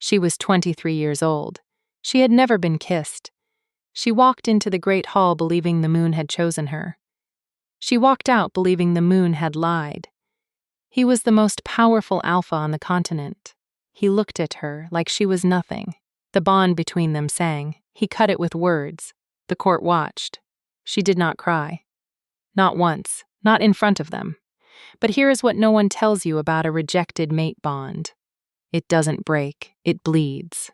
She was 23 years old. She had never been kissed. She walked into the great hall believing the moon had chosen her. She walked out believing the moon had lied. He was the most powerful alpha on the continent. He looked at her like she was nothing. The bond between them sang. He cut it with words. The court watched. She did not cry. Not once. Not in front of them. But here is what no one tells you about a rejected mate bond. It doesn't break. It bleeds.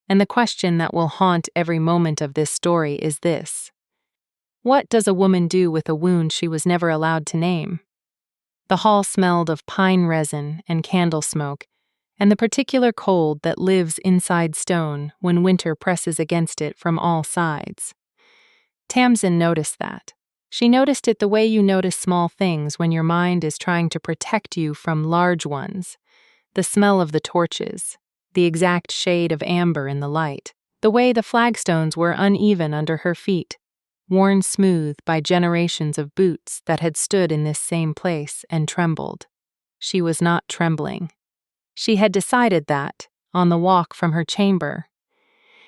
And the question that will haunt every moment of this story is this: what does a woman do with a wound she was never allowed to name? The hall smelled of pine resin and candle smoke, and the particular cold that lives inside stone when winter presses against it from all sides. Tamsin noticed that. She noticed it the way you notice small things when your mind is trying to protect you from large ones. The smell of the torches, the exact shade of amber in the light, the way the flagstones were uneven under her feet, worn smooth by generations of boots that had stood in this same place and trembled. She was not trembling. She had decided that, on the walk from her chamber.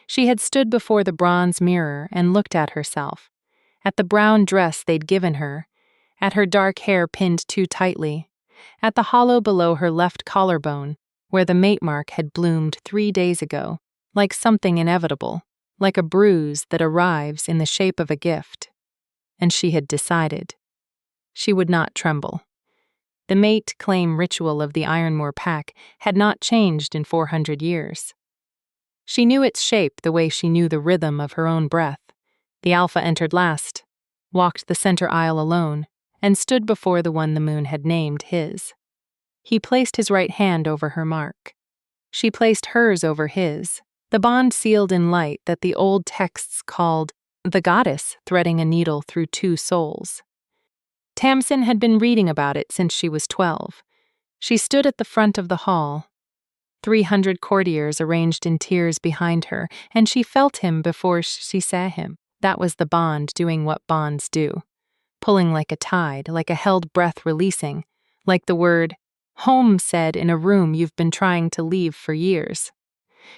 She had stood before the bronze mirror and looked at herself, at the brown dress they'd given her, at her dark hair pinned too tightly, at the hollow below her left collarbone, where the mate mark had bloomed 3 days ago, like something inevitable, like a bruise that arrives in the shape of a gift. And she had decided. She would not tremble. The mate claim ritual of the Ironmore pack had not changed in 400 years. She knew its shape the way she knew the rhythm of her own breath. The alpha entered last, walked the center aisle alone, and stood before the one the moon had named his. He placed his right hand over her mark. She placed hers over his, the bond sealed in light that the old texts called the goddess threading a needle through 2 souls. Tamsin had been reading about it since she was 12. She stood at the front of the hall, 300 courtiers arranged in tiers behind her, and she felt him before she saw him. That was the bond doing what bonds do, pulling like a tide, like a held breath releasing, like the word home said in a room you've been trying to leave for years.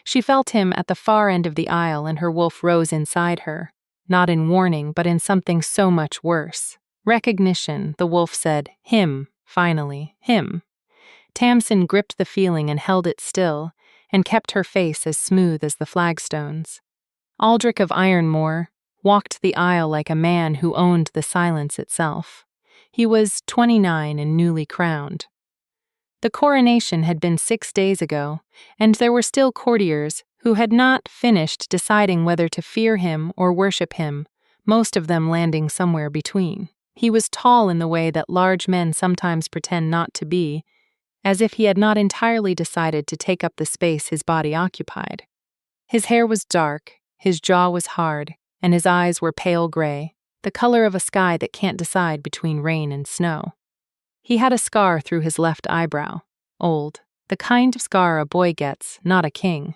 She felt him at the far end of the aisle, and her wolf rose inside her, not in warning, but in something so much worse. Recognition, the wolf said, him, finally, him. Tamsin gripped the feeling and held it still, and kept her face as smooth as the flagstones. Aldrich of Ironmore walked the aisle like a man who owned the silence itself. He was 29 and newly crowned. The coronation had been 6 days ago, and there were still courtiers who had not finished deciding whether to fear him or worship him, most of them landing somewhere between. He was tall in the way that large men sometimes pretend not to be, as if he had not entirely decided to take up the space his body occupied. His hair was dark, his jaw was hard, and his eyes were pale gray, the color of a sky that can't decide between rain and snow. He had a scar through his left eyebrow, old, the kind of scar a boy gets, not a king.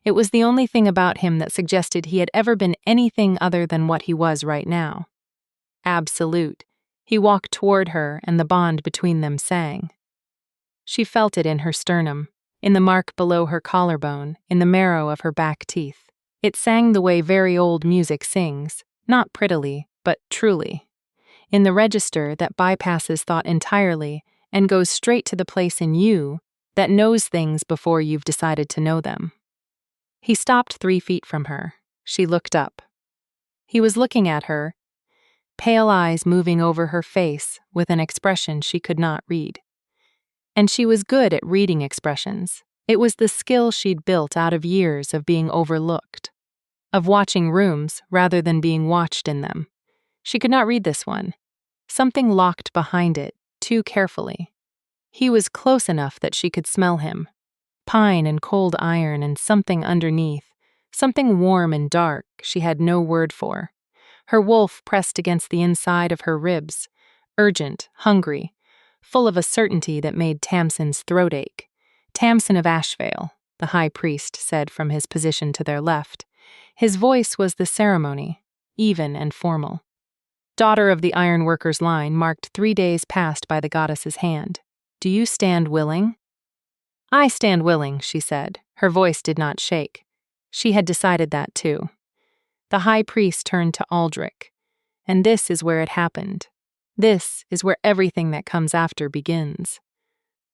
It was the only thing about him that suggested he had ever been anything other than what he was right now. Absolute. He walked toward her, and the bond between them sang. She felt it in her sternum, in the mark below her collarbone, in the marrow of her back teeth. It sang the way very old music sings, not prettily, but truly. In the register that bypasses thought entirely and goes straight to the place in you that knows things before you've decided to know them. He stopped 3 feet from her. She looked up. He was looking at her, pale eyes moving over her face with an expression she could not read. And she was good at reading expressions. It was the skill she'd built out of years of being overlooked, of watching rooms rather than being watched in them. She could not read this one. Something locked behind it, too carefully. He was close enough that she could smell him. Pine and cold iron and something underneath, something warm and dark she had no word for. Her wolf pressed against the inside of her ribs, urgent, hungry, full of a certainty that made Tamsin's throat ache. Tamsin of Ashvale, the high priest said from his position to their left. His voice was the ceremony, even and formal. Daughter of the ironworker's line marked 3 days past by the goddess's hand. Do you stand willing? I stand willing, she said, Her voice did not shake. She had decided that too. The high priest turned to Aldrich. And this is where it happened. This is where everything that comes after begins.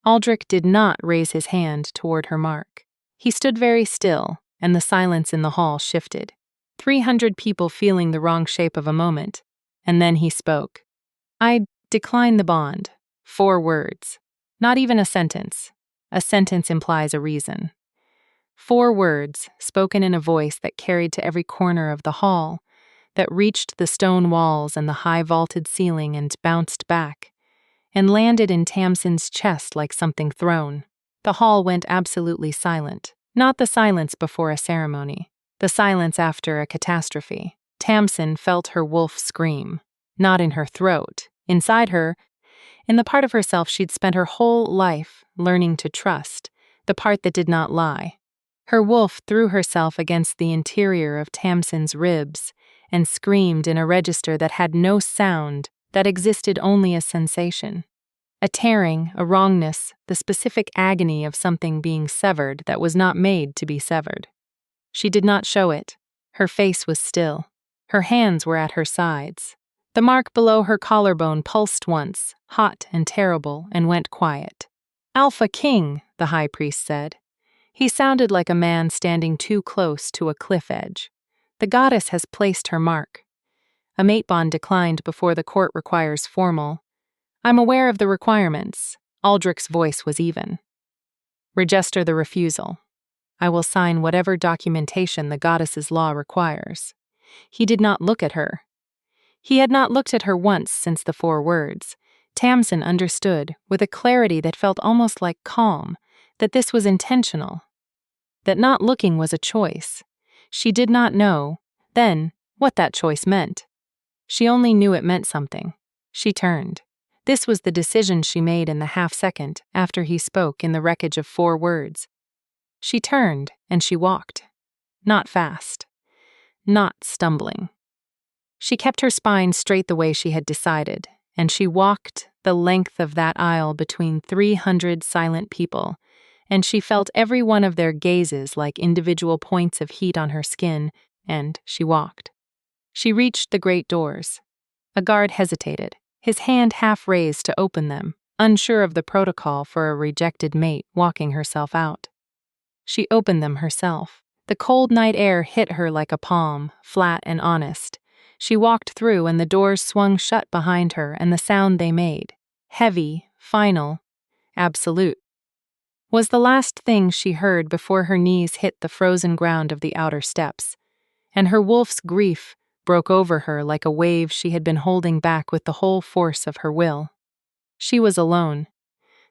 Aldrich did not raise his hand toward her mark. He stood very still, and the silence in the hall shifted. 300 people feeling the wrong shape of a moment. And then he spoke. I decline the bond. 4 words. Not even a sentence. A sentence implies a reason. 4 words, spoken in a voice that carried to every corner of the hall, that reached the stone walls and the high vaulted ceiling and bounced back, and landed in Tamsin's chest like something thrown. The hall went absolutely silent. Not the silence before a ceremony. The silence after a catastrophe. Tamsin felt her wolf scream. Not in her throat. Inside her, in the part of herself she'd spent her whole life learning to trust, the part that did not lie. Her wolf threw herself against the interior of Tamsin's ribs and screamed in a register that had no sound, that existed only as sensation. A tearing, a wrongness, the specific agony of something being severed that was not made to be severed. She did not show it. Her face was still. Her hands were at her sides. The mark below her collarbone pulsed once, hot and terrible, and went quiet. Alpha King, the high priest said. He sounded like a man standing too close to a cliff edge. The goddess has placed her mark. A mate bond declined before the court requires formal. I'm aware of the requirements. Aldrich's voice was even. Register the refusal. I will sign whatever documentation the goddess's law requires. He did not look at her. He had not looked at her once since the 4 words. Tamsin understood, with a clarity that felt almost like calm, that this was intentional. That not looking was a choice. She did not know, then, what that choice meant. She only knew it meant something. She turned. This was the decision she made in the half-second after he spoke in the wreckage of 4 words. She turned, and she walked. Not fast. Not stumbling. She kept her spine straight the way she had decided, and she walked the length of that aisle between 300 silent people, and she felt every one of their gazes like individual points of heat on her skin, and she walked. She reached the great doors. A guard hesitated, his hand half raised to open them, unsure of the protocol for a rejected mate walking herself out. She opened them herself. The cold night air hit her like a palm, flat and honest. She walked through and the doors swung shut behind her, and the sound they made, heavy, final, absolute, was the last thing she heard before her knees hit the frozen ground of the outer steps, and her wolf's grief broke over her like a wave she had been holding back with the whole force of her will. She was alone.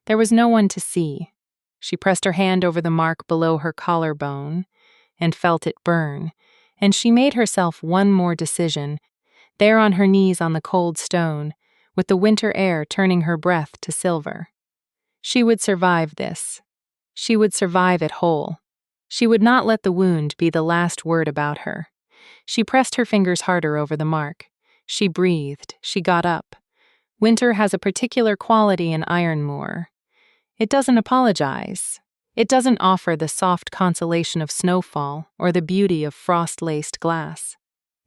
There was no one to see. She pressed her hand over the mark below her collarbone and felt it burn, and she made herself one more decision, there on her knees on the cold stone, with the winter air turning her breath to silver. She would survive this. She would survive it whole. She would not let the wound be the last word about her. She pressed her fingers harder over the mark. She breathed. She got up. Winter has a particular quality in Ironmoor. It doesn't apologize. It doesn't offer the soft consolation of snowfall or the beauty of frost-laced glass.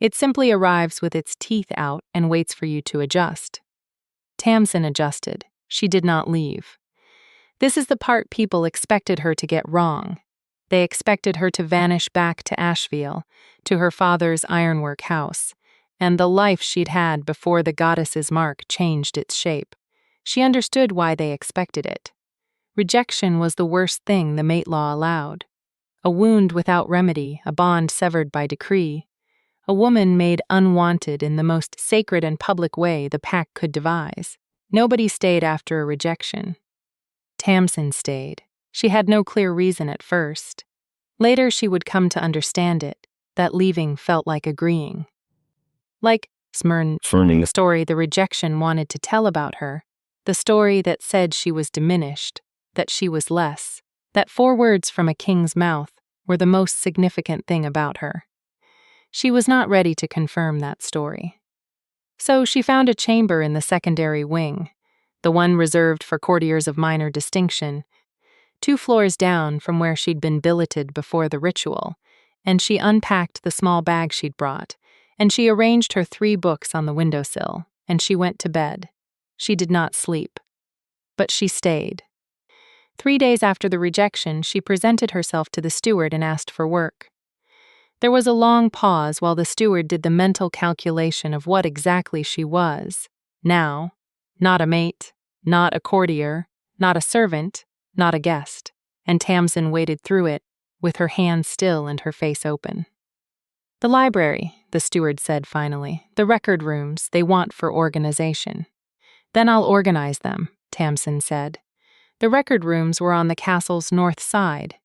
It simply arrives with its teeth out and waits for you to adjust. Tamsin adjusted. She did not leave. This is the part people expected her to get wrong. They expected her to vanish back to Asheville, to her father's ironwork house, and the life she'd had before the goddess's mark changed its shape. She understood why they expected it. Rejection was the worst thing the mate law allowed. A wound without remedy, a bond severed by decree. A woman made unwanted in the most sacred and public way the pack could devise. Nobody stayed after a rejection. Tamsin stayed. She had no clear reason at first. Later she would come to understand it, that leaving felt like agreeing. Like Smyrning, the story the rejection wanted to tell about her, the story that said she was diminished, that she was less, that 4 words from a king's mouth were the most significant thing about her. She was not ready to confirm that story. So she found a chamber in the secondary wing, the one reserved for courtiers of minor distinction, 2 floors down from where she'd been billeted before the ritual, and she unpacked the small bag she'd brought, and she arranged her 3 books on the windowsill, and she went to bed. She did not sleep. But she stayed. 3 days after the rejection, she presented herself to the steward and asked for work. There was a long pause while the steward did the mental calculation of what exactly she was. Now, not a mate, not a courtier, not a servant, not a guest, and Tamsin waded through it, with her hands still and her face open. The library, the steward said finally, the record rooms they want for organization. Then I'll organize them, Tamsin said. The record rooms were on the castle's north side,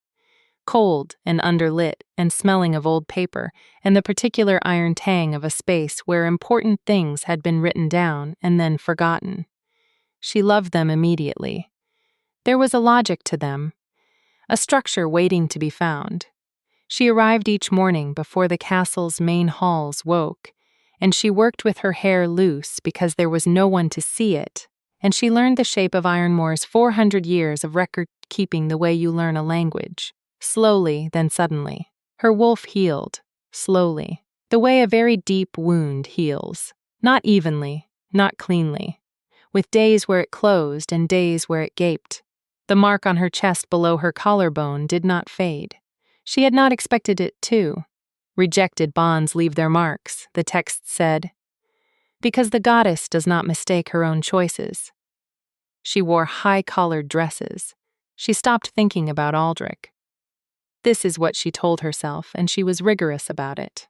cold and underlit and smelling of old paper and the particular iron tang of a space where important things had been written down and then forgotten. She loved them immediately. There was a logic to them, a structure waiting to be found. She arrived each morning before the castle's main halls woke, and she worked with her hair loose because there was no one to see it, and she learned the shape of Ironmore's 400 years of record-keeping the way you learn a language. Slowly, then suddenly. Her wolf healed, slowly, the way a very deep wound heals. Not evenly, not cleanly, with days where it closed and days where it gaped. The mark on her chest below her collarbone did not fade. She had not expected it to. Rejected bonds leave their marks, the text said, because the goddess does not mistake her own choices. She wore high-collared dresses. She stopped thinking about Aldrich. This is what she told herself, and she was rigorous about it.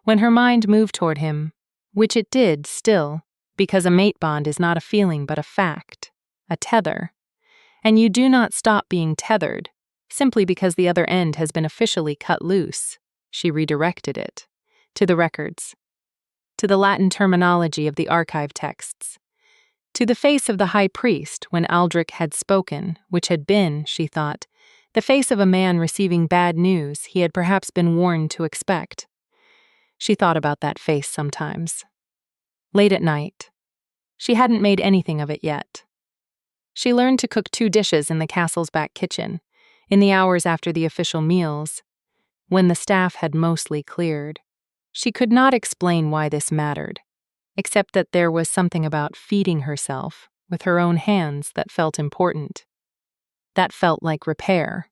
When her mind moved toward him, which it did still, because a mate bond is not a feeling but a fact, a tether, and you do not stop being tethered simply because the other end has been officially cut loose, she redirected it to the records, to the Latin terminology of the archive texts, to the face of the high priest when Aldrich had spoken, which had been, she thought, the face of a man receiving bad news he had perhaps been warned to expect. She thought about that face sometimes. Late at night. She hadn't made anything of it yet. She learned to cook 2 dishes in the castle's back kitchen, in the hours after the official meals, when the staff had mostly cleared. She could not explain why this mattered, except that there was something about feeding herself with her own hands that felt important. That felt like repair.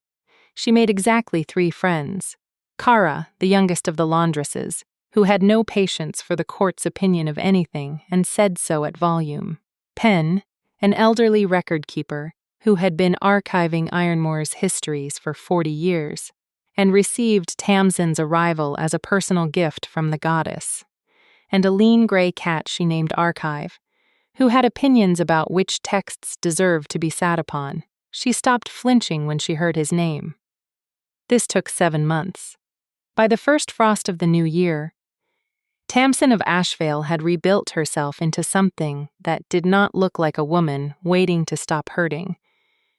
She made exactly 3 friends. Kara, the youngest of the laundresses, who had no patience for the court's opinion of anything and said so at volume. Penn, an elderly record-keeper who had been archiving Ironmore's histories for 40 years and received Tamsin's arrival as a personal gift from the goddess, and a lean gray cat she named Archive, who had opinions about which texts deserved to be sat upon. She stopped flinching when she heard his name. This took 7 months. By the first frost of the new year, Tamsin of Ashvale had rebuilt herself into something that did not look like a woman waiting to stop hurting,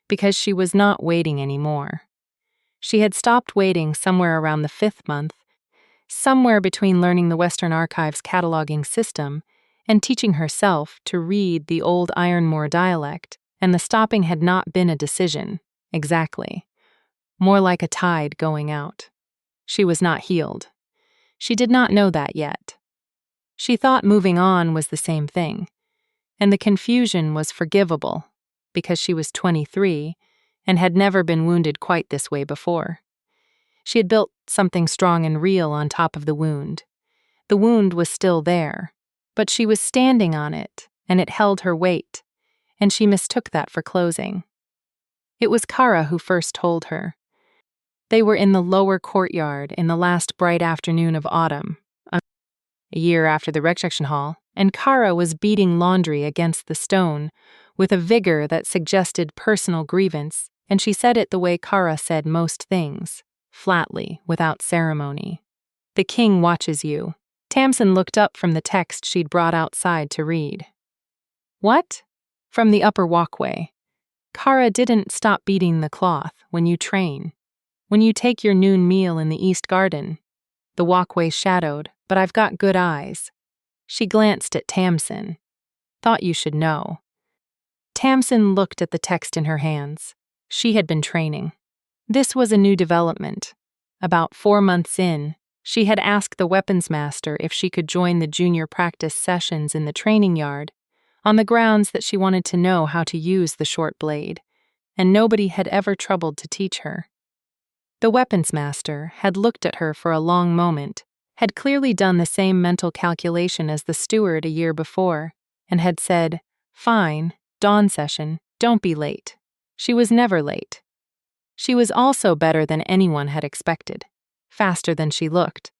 because she was not waiting anymore. She had stopped waiting somewhere around the 5th month, somewhere between learning the Western Archive's cataloging system and teaching herself to read the old Ironmore dialect, and the stopping had not been a decision, exactly. More like a tide going out. She was not healed. She did not know that yet. She thought moving on was the same thing, and the confusion was forgivable, because she was 23 and had never been wounded quite this way before. She had built something strong and real on top of the wound. The wound was still there, but she was standing on it, and it held her weight, and she mistook that for closing. It was Kara who first told her. They were in the lower courtyard in the last bright afternoon of autumn, a year after the rejection hall, and Kara was beating laundry against the stone with a vigor that suggested personal grievance, and she said it the way Kara said most things, flatly, without ceremony. "The king watches you." Tamsin looked up from the text she'd brought outside to read. "What?" From the upper walkway. "Kara didn't stop beating the cloth when you train. When you take your noon meal in the East Garden." The walkway shadowed, but I've got good eyes. She glanced at Tamsin. "Thought you should know." Tamsin looked at the text in her hands. She had been training. This was a new development. About 4 months in, she had asked the weapons master if she could join the junior practice sessions in the training yard, on the grounds that she wanted to know how to use the short blade, and nobody had ever troubled to teach her. The weapons master had looked at her for a long moment, had clearly done the same mental calculation as the steward a year before, and had said, "Fine, dawn session, don't be late." She was never late. She was also better than anyone had expected, faster than she looked,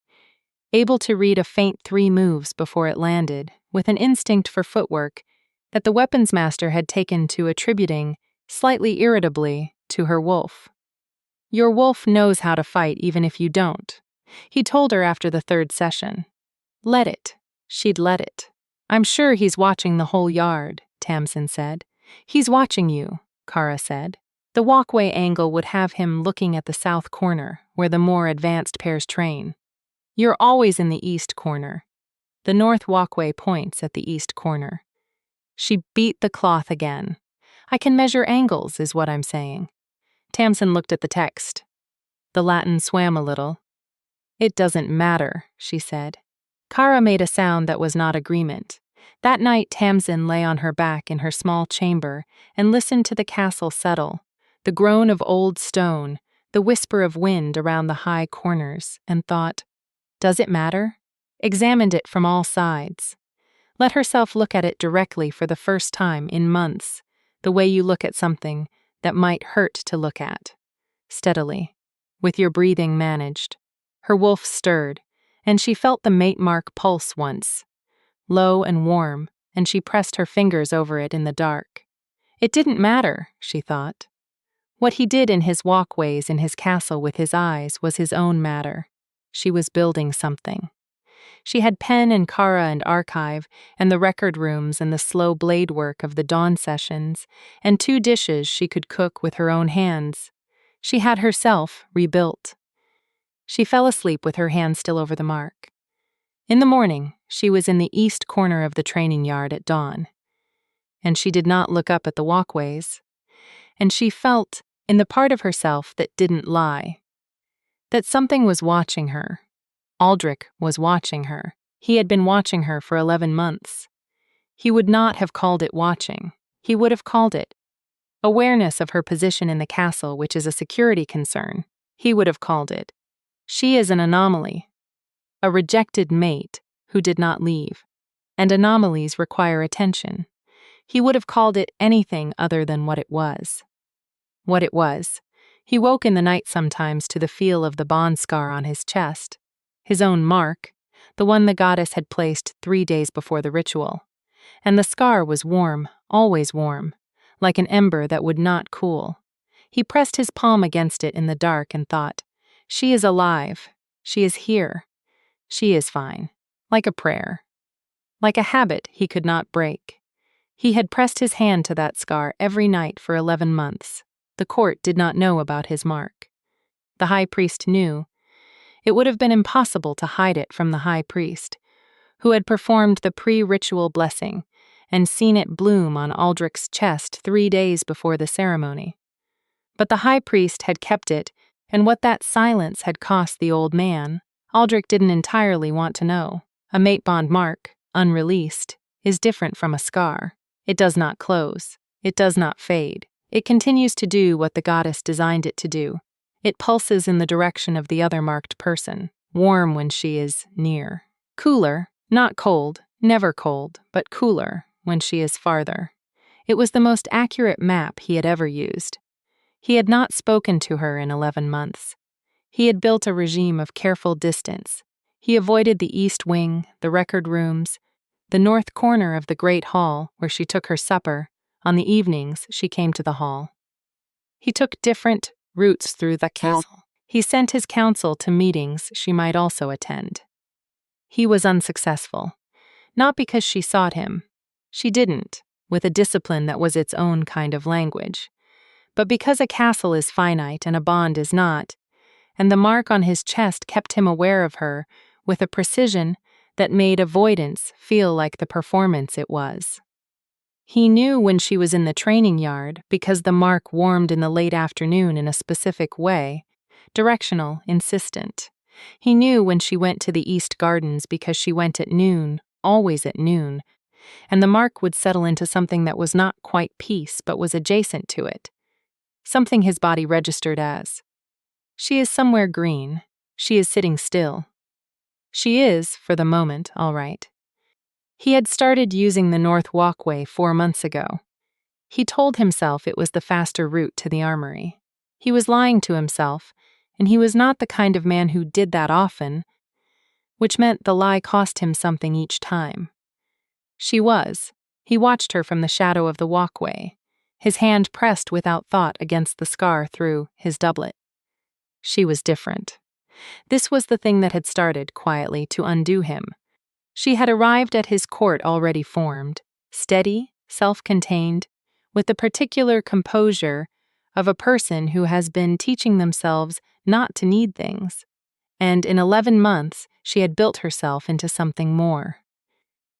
able to read a faint 3 moves before it landed, with an instinct for footwork that the weapons master had taken to attributing, slightly irritably, to her wolf. "Your wolf knows how to fight even if you don't," he told her after the 3rd session. "Let it." She'd let it. "I'm sure he's watching the whole yard," Tamsin said. "He's watching you," Kara said. The walkway angle would have him looking at the south corner, where the more advanced pairs train. "You're always in the east corner." The north walkway points at the east corner. She beat the cloth again. "I can measure angles, is what I'm saying." Tamsin looked at the text. The Latin swam a little. "It doesn't matter," she said. Kara made a sound that was not agreement. That night Tamsin lay on her back in her small chamber and listened to the castle settle, the groan of old stone, the whisper of wind around the high corners, and thought, "Does it matter?" Examined it from all sides. Let herself look at it directly for the first time in months, the way you look at something that might hurt to look at. Steadily, with your breathing managed. Her wolf stirred, and she felt the mate mark pulse once, low and warm, and she pressed her fingers over it in the dark. It didn't matter, she thought. What he did in his walkways in his castle with his eyes was his own matter. She was building something. She had pen and Kara and archive, and the record rooms and the slow blade work of the dawn sessions, and 2 dishes she could cook with her own hands. She had herself rebuilt. She fell asleep with her hand still over the mark. In the morning, she was in the east corner of the training yard at dawn. And she did not look up at the walkways. And she felt, in the part of herself that didn't lie, that something was watching her. Aldrich was watching her. He had been watching her for 11 months. He would not have called it watching. He would have called it awareness of her position in the castle, which is a security concern. He would have called it. She is an anomaly. A rejected mate who did not leave. And anomalies require attention. He would have called it anything other than what it was. What it was. He woke in the night sometimes to the feel of the bond scar on his chest. His own mark, the one the goddess had placed 3 days before the ritual. And the scar was warm, always warm, like an ember that would not cool. He pressed his palm against it in the dark and thought, "She is alive. She is here. She is fine." Like a prayer. Like a habit he could not break. He had pressed his hand to that scar every night for 11 months. The court did not know about his mark. The high priest knew. It would have been impossible to hide it from the high priest, who had performed the pre-ritual blessing and seen it bloom on Aldrich's chest 3 days before the ceremony. But the high priest had kept it, and what that silence had cost the old man, Aldrich didn't entirely want to know. A mate bond mark, unreleased, is different from a scar. It does not close. It does not fade. It continues to do what the goddess designed it to do. It pulses in the direction of the other marked person, warm when she is near. Cooler, not cold, never cold, but cooler when she is farther. It was the most accurate map he had ever used. He had not spoken to her in 11 months. He had built a regime of careful distance. He avoided the east wing, the record rooms, the north corner of the great hall where she took her supper. On the evenings, she came to the hall. He took different routes through the castle. He sent his counsel to meetings she might also attend. He was unsuccessful. Not because she sought him. She didn't, with a discipline that was its own kind of language. But because a castle is finite and a bond is not, and the mark on his chest kept him aware of her with a precision that made avoidance feel like the performance it was. He knew when she was in the training yard because the mark warmed in the late afternoon in a specific way, directional, insistent. He knew when she went to the East Gardens because she went at noon, always at noon, and the mark would settle into something that was not quite peace but was adjacent to it. Something his body registered as. She is somewhere green. She is sitting still. She is, for the moment, all right. He had started using the North Walkway 4 months ago. He told himself it was the faster route to the armory. He was lying to himself, and he was not the kind of man who did that often, which meant the lie cost him something each time. She was. He watched her from the shadow of the walkway, his hand pressed without thought against the scar through his doublet. She was different. This was the thing that had started, quietly, to undo him. She had arrived at his court already formed, steady, self-contained, with the particular composure of a person who has been teaching themselves not to need things, and in 11 months she had built herself into something more.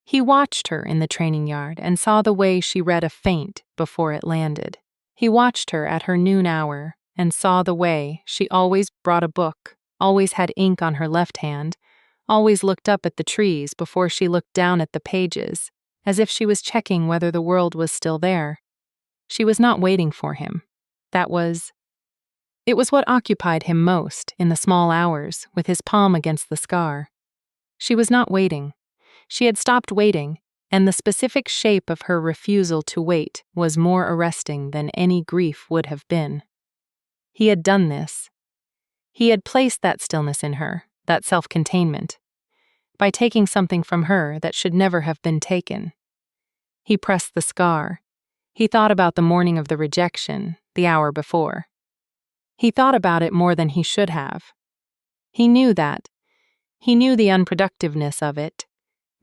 He watched her in the training yard and saw the way she read a feint before it landed. He watched her at her noon hour and saw the way she always brought a book, always had ink on her left hand, always looked up at the trees before she looked down at the pages, as if she was checking whether the world was still there. She was not waiting for him. It was what occupied him most in the small hours, with his palm against the scar. She was not waiting. She had stopped waiting, and the specific shape of her refusal to wait was more arresting than any grief would have been. He had done this. He had placed that stillness in her, that self-containment, by taking something from her that should never have been taken. He pressed the scar. He thought about the morning of the rejection, the hour before. He thought about it more than he should have. He knew that. He knew the unproductiveness of it,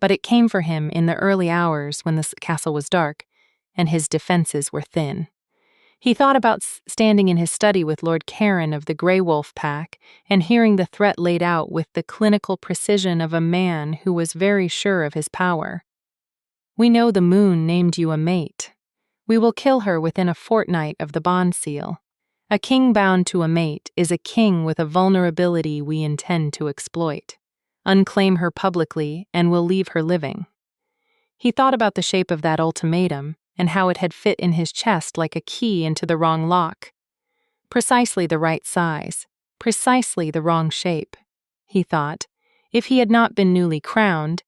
but it came for him in the early hours when the castle was dark and his defenses were thin. He thought about standing in his study with Lord Caron of the Grey Wolf pack and hearing the threat laid out with the clinical precision of a man who was very sure of his power. "We know the moon named you a mate. We will kill her within a fortnight of the bond seal. A king bound to a mate is a king with a vulnerability we intend to exploit. Unclaim her publicly and we'll leave her living." He thought about the shape of that ultimatum and how it had fit in his chest like a key into the wrong lock. Precisely the right size, precisely the wrong shape, he thought. If he had not been newly crowned,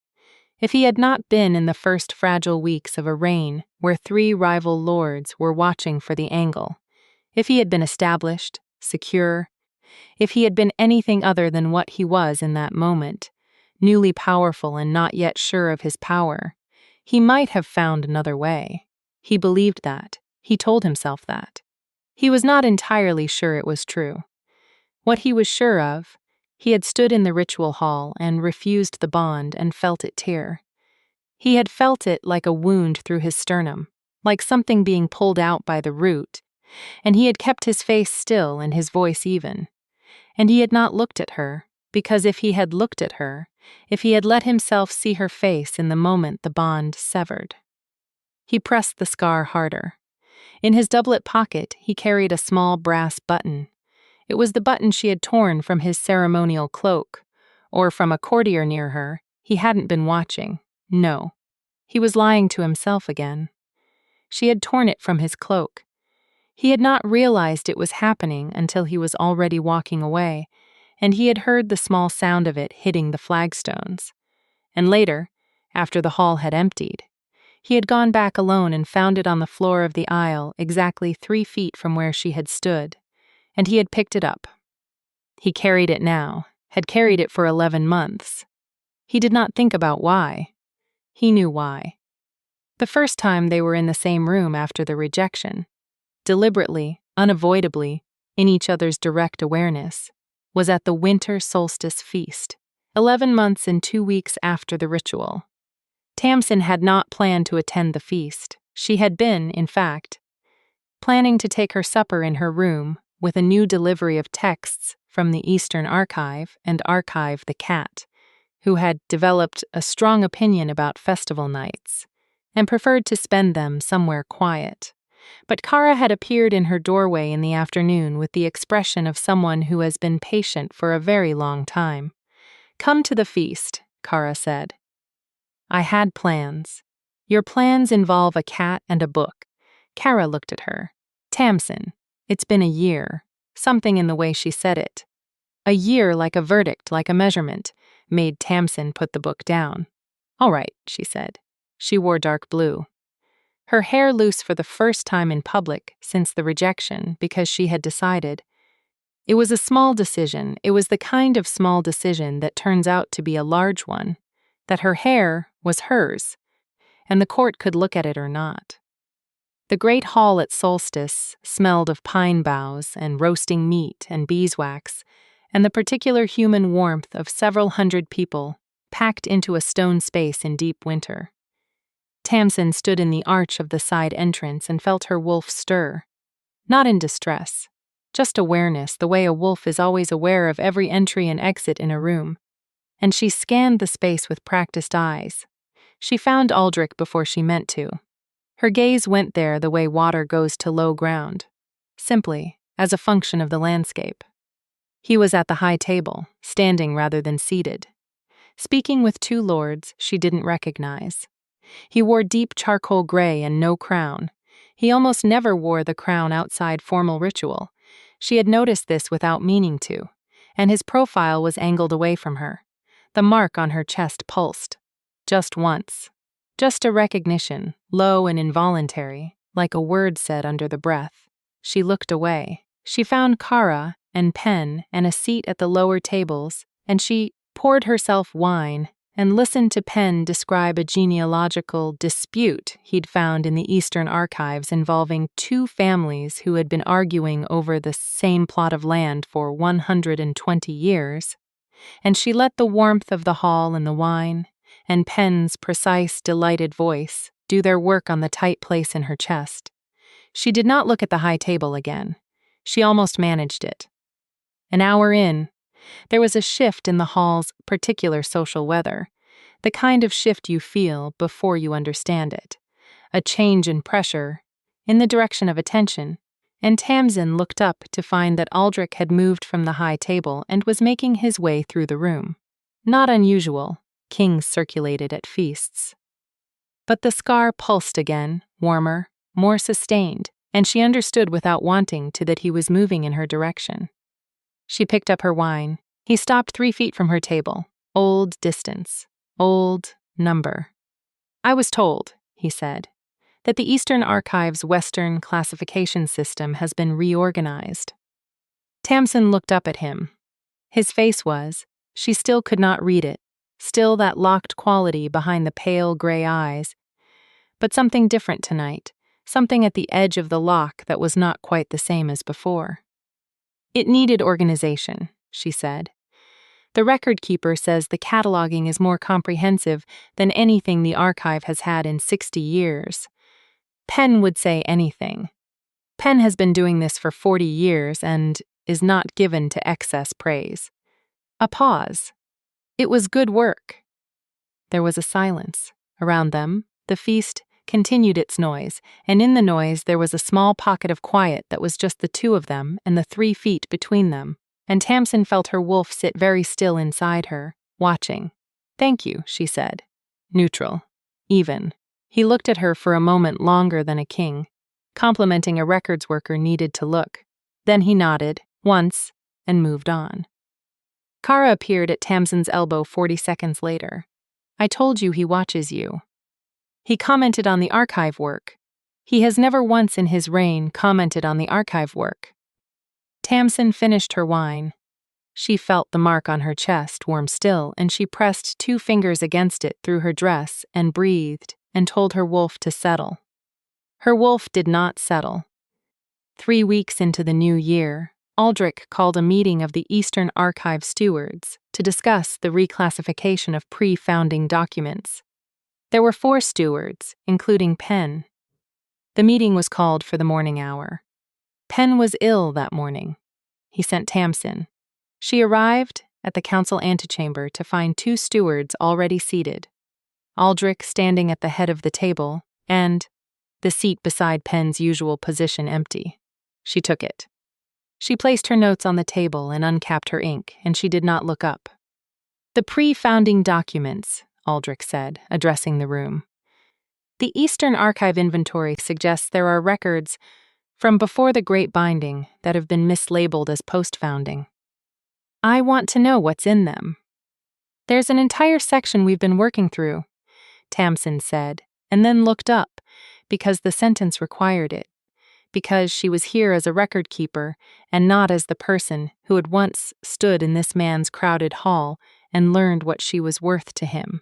if he had not been in the first fragile weeks of a reign where 3 rival lords were watching for the angle, if he had been established, secure, if he had been anything other than what he was in that moment, newly powerful and not yet sure of his power, he might have found another way. He believed that. He told himself that. He was not entirely sure it was true. What he was sure of, he had stood in the ritual hall and refused the bond and felt it tear. He had felt it like a wound through his sternum, like something being pulled out by the root, and he had kept his face still and his voice even. And he had not looked at her, because if he had looked at her, if he had let himself see her face in the moment the bond severed. He pressed the scar harder. In his doublet pocket, he carried a small brass button. It was the button she had torn from his ceremonial cloak, or from a courtier near her. He hadn't been watching. No. He was lying to himself again. She had torn it from his cloak. He had not realized it was happening until he was already walking away, and he had heard the small sound of it hitting the flagstones. And later, after the hall had emptied, he had gone back alone and found it on the floor of the aisle exactly 3 feet from where she had stood, and he had picked it up. He carried it now, had carried it for 11 months. He did not think about why. He knew why. The first time they were in the same room after the rejection, deliberately, unavoidably, in each other's direct awareness, was at the winter solstice feast, 11 months and 2 weeks after the ritual. Tamsin had not planned to attend the feast. She had been, in fact, planning to take her supper in her room with a new delivery of texts from the Eastern Archive and Archive the Cat, who had developed a strong opinion about festival nights, and preferred to spend them somewhere quiet. But Kara had appeared in her doorway in the afternoon with the expression of someone who has been patient for a very long time. "Come to the feast," Kara said. "I had plans." "Your plans involve a cat and a book." Kara looked at her. "Tamsin, it's been a year." Something in the way she said it. A year, like a verdict, like a measurement, made Tamsin put the book down. "All right," she said. She wore dark blue. Her hair loose for the first time in public since the rejection because she had decided. It was a small decision. It was the kind of small decision that turns out to be a large one. That her hair was hers, and the court could look at it or not. The great hall at solstice smelled of pine boughs and roasting meat and beeswax, and the particular human warmth of several hundred people packed into a stone space in deep winter. Tamsin stood in the arch of the side entrance and felt her wolf stir. Not in distress, just awareness, the way a wolf is always aware of every entry and exit in a room. And she scanned the space with practiced eyes. She found Aldrich before she meant to. Her gaze went there the way water goes to low ground, simply as a function of the landscape. He was at the high table, standing rather than seated, speaking with two lords she didn't recognize. He wore deep charcoal gray and no crown. He almost never wore the crown outside formal ritual. She had noticed this without meaning to, and his profile was angled away from her. The mark on her chest pulsed. Just once. Just a recognition, low and involuntary, like a word said under the breath. She looked away. She found Kara and Pen and a seat at the lower tables, and she poured herself wine and listened to Pen describe a genealogical dispute he'd found in the Eastern archives involving two families who had been arguing over the same plot of land for 120 years. And she let the warmth of the hall and the wine, and Pen's precise, delighted voice, do their work on the tight place in her chest. She did not look at the high table again. She almost managed it. An hour in, there was a shift in the hall's particular social weather, the kind of shift you feel before you understand it. A change in pressure, in the direction of attention, and Tamsin looked up to find that Aldrich had moved from the high table and was making his way through the room. Not unusual. Kings circulated at feasts. But the scar pulsed again, warmer, more sustained, and she understood without wanting to that he was moving in her direction. She picked up her wine. He stopped 3 feet from her table. Old distance. Old number. "I was told," he said, "that the Eastern Archives' Western classification system has been reorganized." Tamsin looked up at him. His face was, she still could not read it, still that locked quality behind the pale gray eyes, but something different tonight, something at the edge of the lock that was not quite the same as before. "It needed organization," she said. "The record keeper says the cataloging is more comprehensive than anything the archive has had in 60 years. Pen would say anything. Pen has been doing this for 40 years and is not given to excess praise." A pause. "It was good work." There was a silence. Around them, the feast continued its noise, and in the noise there was a small pocket of quiet that was just the two of them and the 3 feet between them, and Tamsin felt her wolf sit very still inside her, watching. "Thank you," she said. Neutral. Even. He looked at her for a moment longer than a king, complimenting a records worker needed to look. Then he nodded, once, and moved on. Kara appeared at Tamsin's elbow 40 seconds later. "I told you he watches you." He commented on the archive work. He has never once in his reign commented on the archive work. Tamsin finished her wine. She felt the mark on her chest warm still, and she pressed 2 fingers against it through her dress and breathed and told her wolf to settle. Her wolf did not settle. 3 weeks into the new year, Aldrich called a meeting of the Eastern Archive stewards to discuss the reclassification of pre-founding documents. There were 4 stewards, including Pen. The meeting was called for the morning hour. Pen was ill that morning. He sent Tamsin. She arrived at the council antechamber to find 2 stewards already seated. Aldrich standing at the head of the table, and the seat beside Penn's usual position empty. She took it. She placed her notes on the table and uncapped her ink, and she did not look up. "The pre-founding documents," Aldrich said, addressing the room. "The Eastern Archive inventory suggests there are records from before the Great Binding that have been mislabeled as post-founding. I want to know what's in them." "There's an entire section we've been working through," Tamsin said, and then looked up, because the sentence required it, because she was here as a record keeper and not as the person who had once stood in this man's crowded hall and learned what she was worth to him.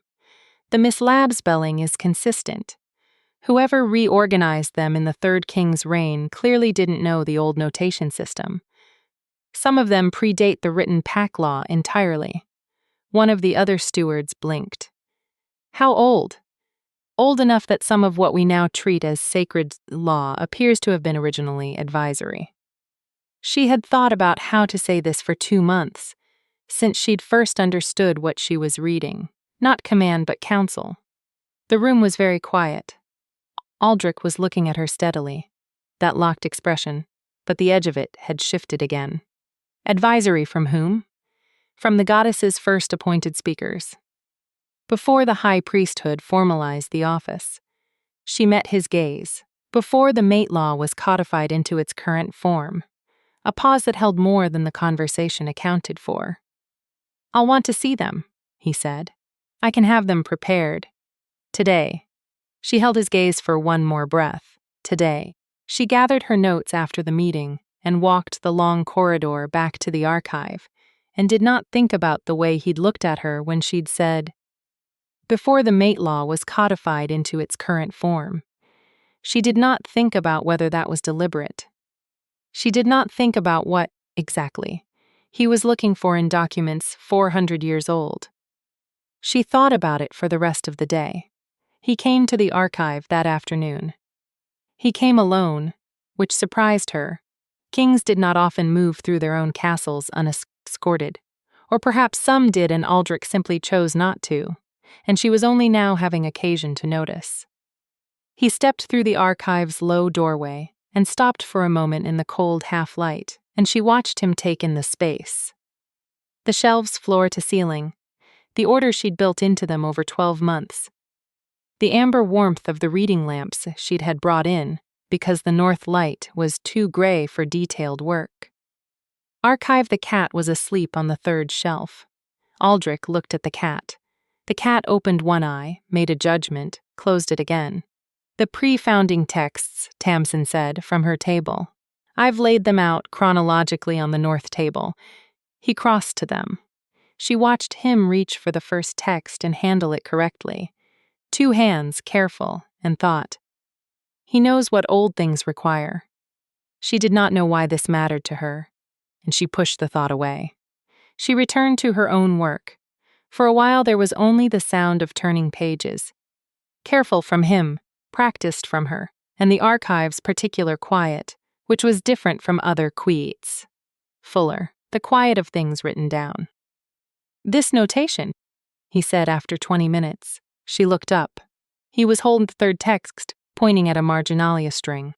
The mislab spelling is consistent. Whoever reorganized them in the Third King's reign clearly didn't know the old notation system. Some of them predate the written pack law entirely. One of the other stewards blinked. "How old?" "Old enough that some of what we now treat as sacred law appears to have been originally advisory." She had thought about how to say this for 2 months, since she'd first understood what she was reading. Not command but counsel. The room was very quiet. Aldrich was looking at her steadily, that locked expression, but the edge of it had shifted again. "Advisory from whom?" "From the goddess's first appointed speakers. Before the high priesthood formalized the office." She met his gaze. "Before the mate law was codified into its current form." A pause that held more than the conversation accounted for. "I'll want to see them," he said. "I can have them prepared. Today." She held his gaze for one more breath. Today. She gathered her notes after the meeting and walked the long corridor back to the archive, and did not think about the way he'd looked at her when she'd said, "Before the mate law was codified into its current form." She did not think about whether that was deliberate. She did not think about what, exactly, he was looking for in documents 400 years old. She thought about it for the rest of the day. He came to the archive that afternoon. He came alone, which surprised her. Kings did not often move through their own castles unescorted. Or perhaps some did and Aldrich simply chose not to, and she was only now having occasion to notice. He stepped through the archive's low doorway and stopped for a moment in the cold half-light, and she watched him take in the space. The shelves floor to ceiling, the order she'd built into them over 12 months. The amber warmth of the reading lamps she'd had brought in, because the north light was too gray for detailed work. Archive the cat was asleep on the third shelf. Aldrich looked at the cat. The cat opened one eye, made a judgment, closed it again. "The pre-founding texts," Tamsin said, from her table. "I've laid them out chronologically on the north table." He crossed to them. She watched him reach for the first text and handle it correctly. 2 hands, careful, and thought. He knows what old things require. She did not know why this mattered to her, and she pushed the thought away. She returned to her own work. For a while there was only the sound of turning pages. Careful from him, practiced from her, and the archive's particular quiet, which was different from other quiets. Fuller, the quiet of things written down. "This notation," he said after 20 minutes. She looked up. He was holding the third text, pointing at a marginalia string.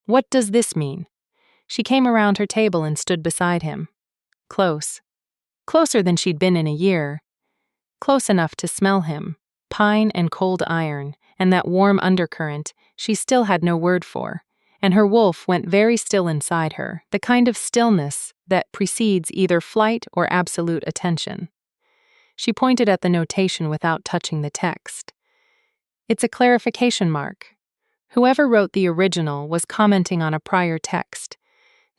"What does this mean?" She came around her table and stood beside him. Close. Closer than she'd been in a year. Close enough to smell him, pine and cold iron, and that warm undercurrent she still had no word for, and her wolf went very still inside her, the kind of stillness that precedes either flight or absolute attention. She pointed at the notation without touching the text. "It's a clarification mark. Whoever wrote the original was commenting on a prior text.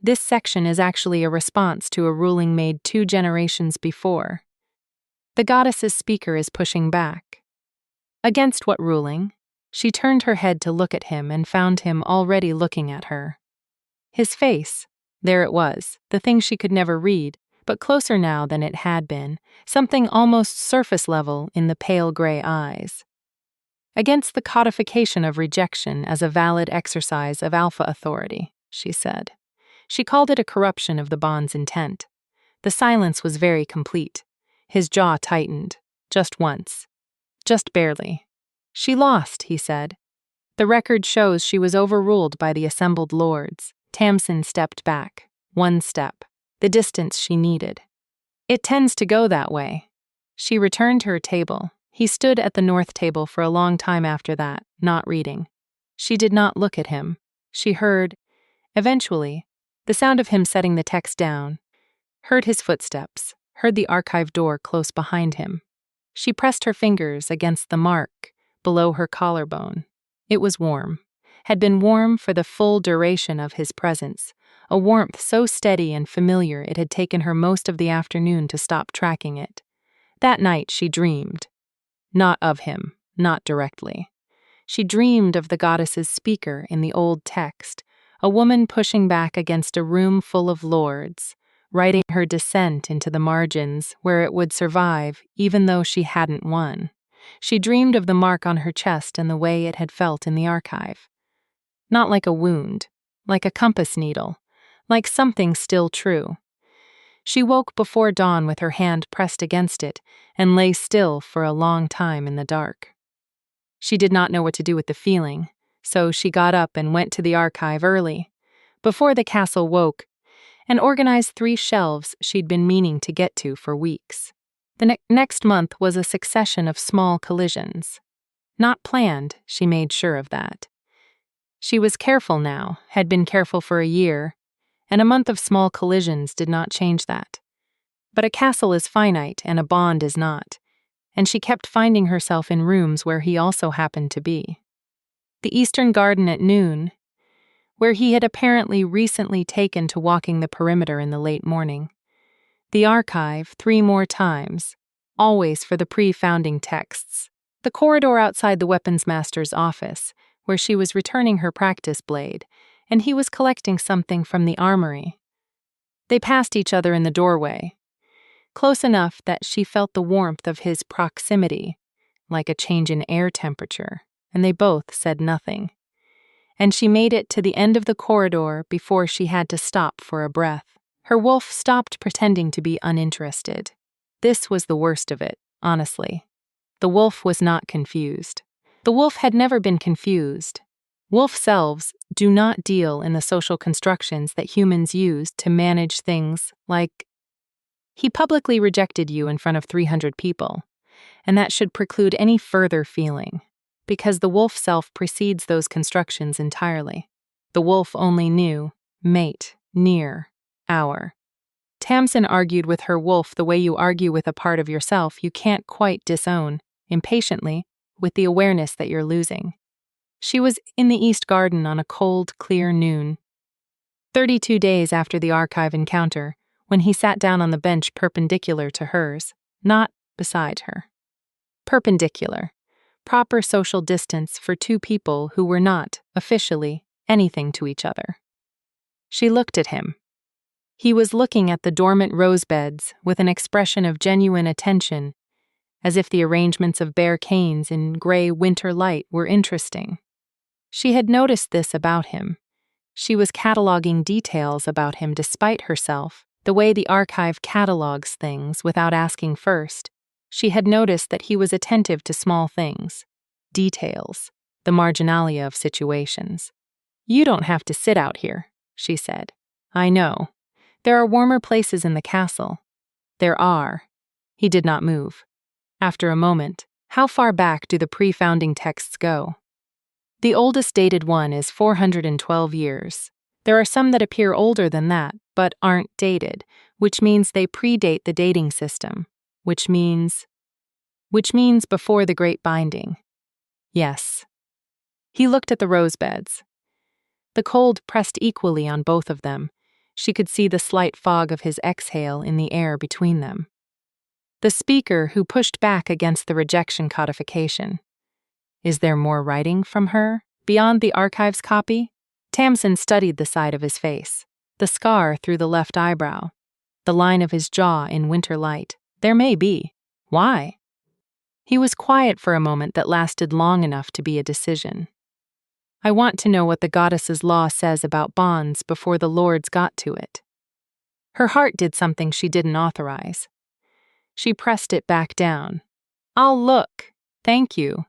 This section is actually a response to a ruling made 2 generations before. The goddess's speaker is pushing back." "Against what ruling?" She turned her head to look at him and found him already looking at her. His face, there it was, the thing she could never read, but closer now than it had been, something almost surface level in the pale gray eyes. "Against the codification of rejection as a valid exercise of alpha authority," she said. She called it a corruption of the bond's intent. The silence was very complete. His jaw tightened. Just once. Just barely. "She lost," he said. The record shows she was overruled by the assembled lords. Tamsin stepped back. 1 step. The distance she needed. It tends to go that way. She returned to her table. He stood at the north table for a long time after that, not reading. She did not look at him. She heard, eventually, the sound of him setting the text down, heard his footsteps, heard the archive door close behind him. She pressed her fingers against the mark below her collarbone. It was warm, had been warm for the full duration of his presence, a warmth so steady and familiar it had taken her most of the afternoon to stop tracking it. That night she dreamed. Not of him, not directly. She dreamed of the goddess's speaker in the old text, a woman pushing back against a room full of lords, writing her dissent into the margins where it would survive even though she hadn't won. She dreamed of the mark on her chest and the way it had felt in the archive. Not like a wound, like a compass needle, like something still true. She woke before dawn with her hand pressed against it and lay still for a long time in the dark. She did not know what to do with the feeling, so she got up and went to the archive early, before the castle woke, and organized 3 shelves she'd been meaning to get to for weeks. The next month was a succession of small collisions. Not planned, she made sure of that. She was careful now, had been careful for a year, and a month of small collisions did not change that. But a castle is finite and a bond is not, and she kept finding herself in rooms where he also happened to be. The Eastern Garden at noon, where he had apparently recently taken to walking the perimeter in the late morning. The archive 3 more times, always for the pre-founding texts. The corridor outside the weapons master's office, where she was returning her practice blade, and he was collecting something from the armory. They passed each other in the doorway, close enough that she felt the warmth of his proximity, like a change in air temperature, and they both said nothing. And she made it to the end of the corridor before she had to stop for a breath. Her wolf stopped pretending to be uninterested. This was the worst of it, honestly. The wolf was not confused. The wolf had never been confused. Wolf selves do not deal in the social constructions that humans use to manage things like, he publicly rejected you in front of 300 people, and that should preclude any further feeling, because the wolf self precedes those constructions entirely. The wolf only knew, mate, near, hour. Tamsin argued with her wolf the way you argue with a part of yourself you can't quite disown, impatiently, with the awareness that you're losing. She was in the East Garden on a cold, clear noon, 32 days after the archive encounter, when he sat down on the bench perpendicular to hers, not beside her. Perpendicular. Proper social distance for 2 people who were not, officially, anything to each other. She looked at him. He was looking at the dormant rose beds with an expression of genuine attention, as if the arrangements of bare canes in gray winter light were interesting. She had noticed this about him. She was cataloging details about him despite herself, the way the archive catalogs things without asking first. She had noticed that he was attentive to small things, details, the marginalia of situations. You don't have to sit out here, she said. I know. There are warmer places in the castle. There are. He did not move. After a moment, how far back do the pre-founding texts go? The oldest dated one is 412 years. There are some that appear older than that, but aren't dated, which means they predate the dating system, which means before the Great Binding. Yes. He looked at the rose beds. The cold pressed equally on both of them. She could see the slight fog of his exhale in the air between them. The speaker who pushed back against the rejection codification. Is there more writing from her, beyond the archive's copy? Tamsin studied the side of his face, the scar through the left eyebrow, the line of his jaw in winter light. There may be. Why? He was quiet for a moment that lasted long enough to be a decision. I want to know what the goddess's law says about bonds before the lords got to it. Her heart did something she didn't authorize. She pressed it back down. I'll look. Thank you.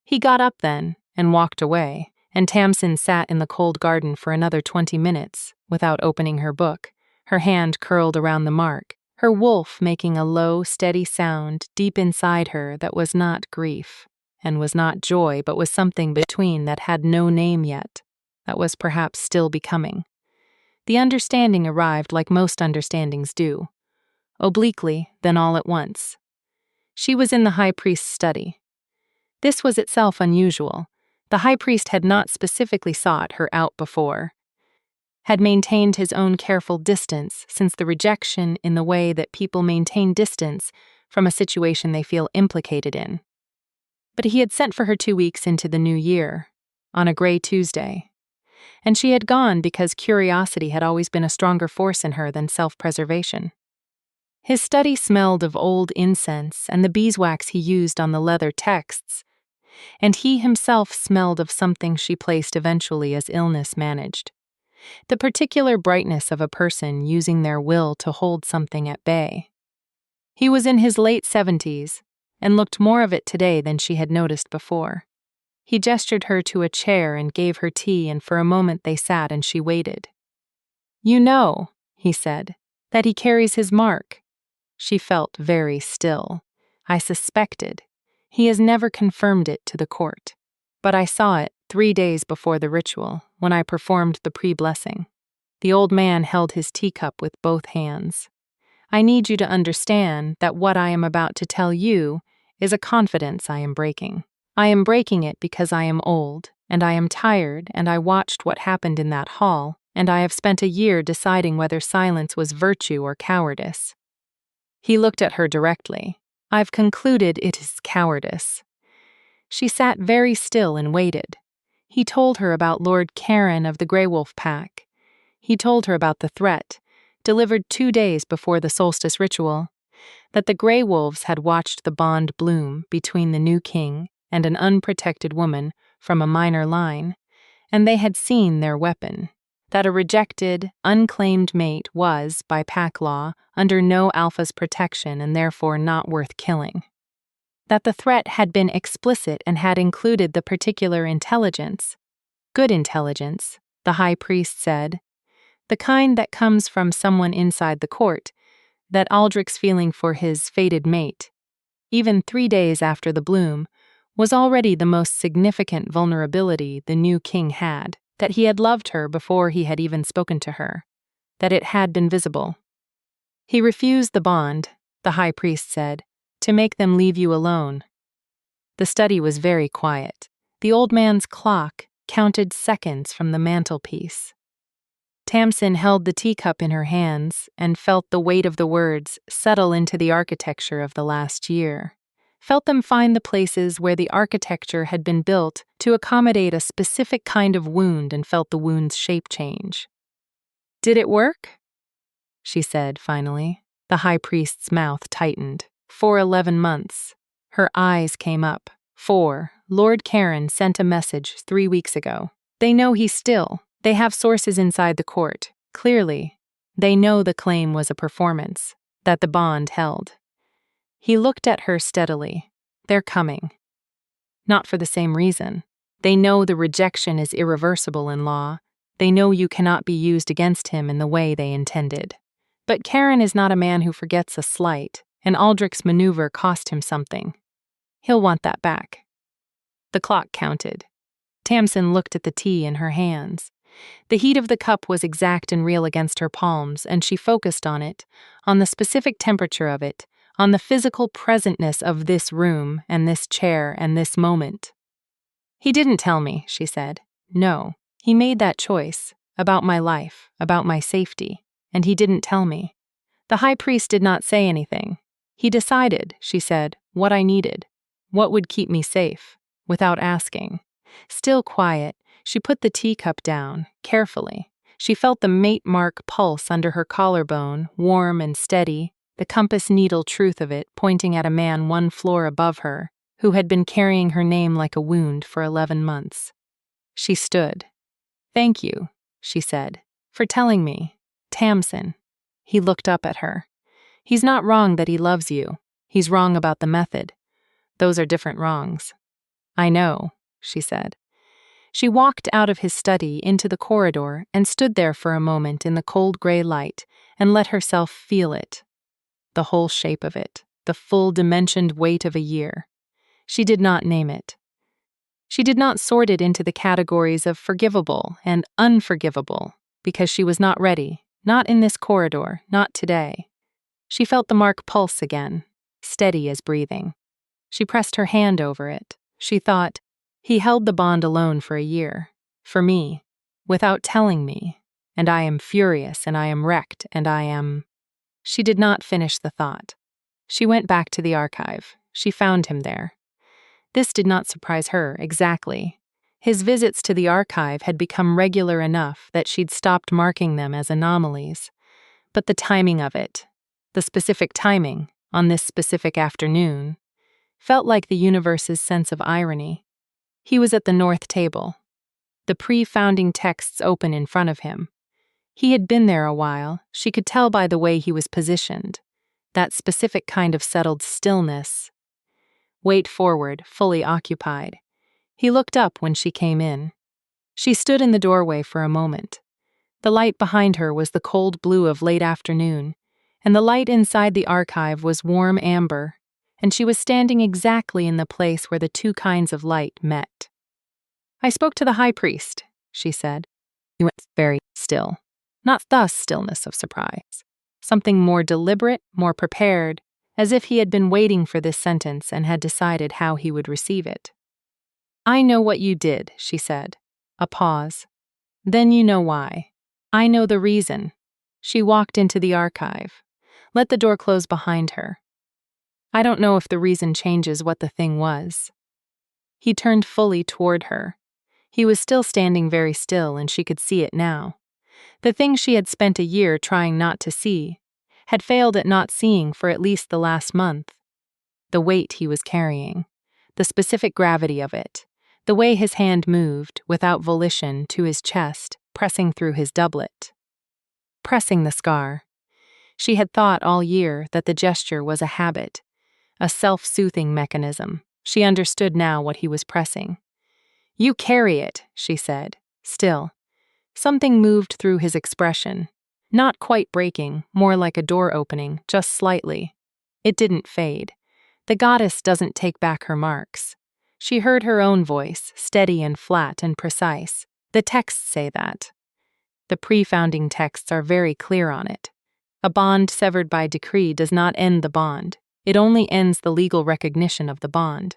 He got up then and walked away, And Tamsin sat in the cold garden for another 20 minutes, without opening her book, her hand curled around the mark, her wolf making a low, steady sound deep inside her that was not grief, and was not joy, but was something between that had no name yet, that was perhaps still becoming. The understanding arrived like most understandings do, obliquely, then all at once. She was in the high priest's study. This was itself unusual. The high priest had not specifically sought her out before, had maintained his own careful distance since the rejection in the way that people maintain distance from a situation they feel implicated in. But he had sent for her 2 weeks into the new year, on a gray Tuesday, and she had gone because curiosity had always been a stronger force in her than self-preservation. His study smelled of old incense and the beeswax he used on the leather texts, and he himself smelled of something she placed eventually as illness managed. The particular brightness of a person using their will to hold something at bay. He was in his late 70s, and looked more of it today than she had noticed before. He gestured her to a chair and gave her tea, and for a moment they sat and she waited. "You know," he said, "that he carries his mark." She felt very still. "I suspected. He has never confirmed it to the court. But I saw it 3 days before the ritual, when I performed the pre-blessing." The old man held his teacup with both hands. "I need you to understand that what I am about to tell you is a confidence I am breaking. I am breaking it because I am old, and I am tired, and I watched what happened in that hall, and I have spent a year deciding whether silence was virtue or cowardice." He looked at her directly. "I've concluded it is cowardice." She sat very still and waited. He told her about Lord Karen of the Grey Wolf Pack. He told her about the threat, delivered 2 days before the solstice ritual, that the Grey Wolves had watched the bond bloom between the new king and an unprotected woman from a minor line, and they had seen their weapon, that a rejected, unclaimed mate was, by pack law, under no alpha's protection and therefore not worth killing. That the threat had been explicit and had included the particular intelligence, good intelligence, the high priest said, the kind that comes from someone inside the court, that Aldrich's feeling for his fated mate, even 3 days after the bloom, was already the most significant vulnerability the new king had, that he had loved her before he had even spoken to her, that it had been visible. He refused the bond, the high priest said, to make them leave you alone. The study was very quiet. The old man's clock counted seconds from the mantelpiece. Tamsin held the teacup in her hands and felt the weight of the words settle into the architecture of the last year, felt them find the places where the architecture had been built to accommodate a specific kind of wound, and felt the wound's shape change. "Did it work?" she said finally. The high priest's mouth tightened. "For 11 months. Her eyes came up. Lord Karen sent a message 3 weeks ago. They know he's still. They have sources inside the court. Clearly, they know the claim was a performance, that the bond held." He looked at her steadily. "They're coming. Not for the same reason. They know the rejection is irreversible in law. They know you cannot be used against him in the way they intended. But Karen is not a man who forgets a slight, and Aldrich's maneuver cost him something. He'll want that back." The clock counted. Tamsin looked at the tea in her hands. The heat of the cup was exact and real against her palms, and she focused on it, on the specific temperature of it, on the physical presentness of this room and this chair and this moment. "He didn't tell me," she said. "No, he made that choice, about my life, about my safety, and he didn't tell me. The high priest did not say anything. He decided," she said, "what I needed, what would keep me safe, without asking." Still quiet, she put the teacup down, carefully. She felt the mate mark pulse under her collarbone, warm and steady, the compass needle truth of it pointing at a man 1 floor above her, who had been carrying her name like a wound for 11 months. She stood. "Thank you," she said, "for telling me. Tamsin." He looked up at her. "He's not wrong that he loves you. He's wrong about the method. Those are different wrongs." "I know," she said. She walked out of his study into the corridor and stood there for a moment in the cold gray light and let herself feel it. The whole shape of it, the full dimensioned weight of a year. She did not name it. She did not sort it into the categories of forgivable and unforgivable, because she was not ready, not in this corridor, not today. She felt the mark pulse again, steady as breathing. She pressed her hand over it. She thought, he held the bond alone for a year, for me, without telling me, and I am furious and I am wrecked and I am... She did not finish the thought. She went back to the archive. She found him there. This did not surprise her, exactly. His visits to the archive had become regular enough that she'd stopped marking them as anomalies. But the timing of it, the specific timing, on this specific afternoon, felt like the universe's sense of irony. He was at the north table, the pre-founding texts open in front of him. He had been there a while, she could tell by the way he was positioned, that specific kind of settled stillness. Weight forward, fully occupied. He looked up when she came in. She stood in the doorway for a moment. The light behind her was the cold blue of late afternoon, and the light inside the archive was warm amber, and she was standing exactly in the place where the two kinds of light met. "I spoke to the high priest," she said. He went very still. Not the stillness of surprise. Something more deliberate, more prepared, as if he had been waiting for this sentence and had decided how he would receive it. "I know what you did," she said. A pause. "Then you know why. I know the reason." She walked into the archive. Let the door close behind her. "I don't know if the reason changes what the thing was." He turned fully toward her. He was still standing very still, and she could see it now. The thing she had spent a year trying not to see, had failed at not seeing for at least the last month. The weight he was carrying, the specific gravity of it, the way his hand moved, without volition, to his chest, pressing through his doublet. Pressing the scar. She had thought all year that the gesture was a habit, a self-soothing mechanism. She understood now what he was pressing. "You carry it," she said, still. Something moved through his expression. Not quite breaking, more like a door opening, just slightly. It didn't fade. The goddess doesn't take back her marks. She heard her own voice, steady and flat and precise. The texts say that. The pre-founding texts are very clear on it. A bond severed by decree does not end the bond. It only ends the legal recognition of the bond.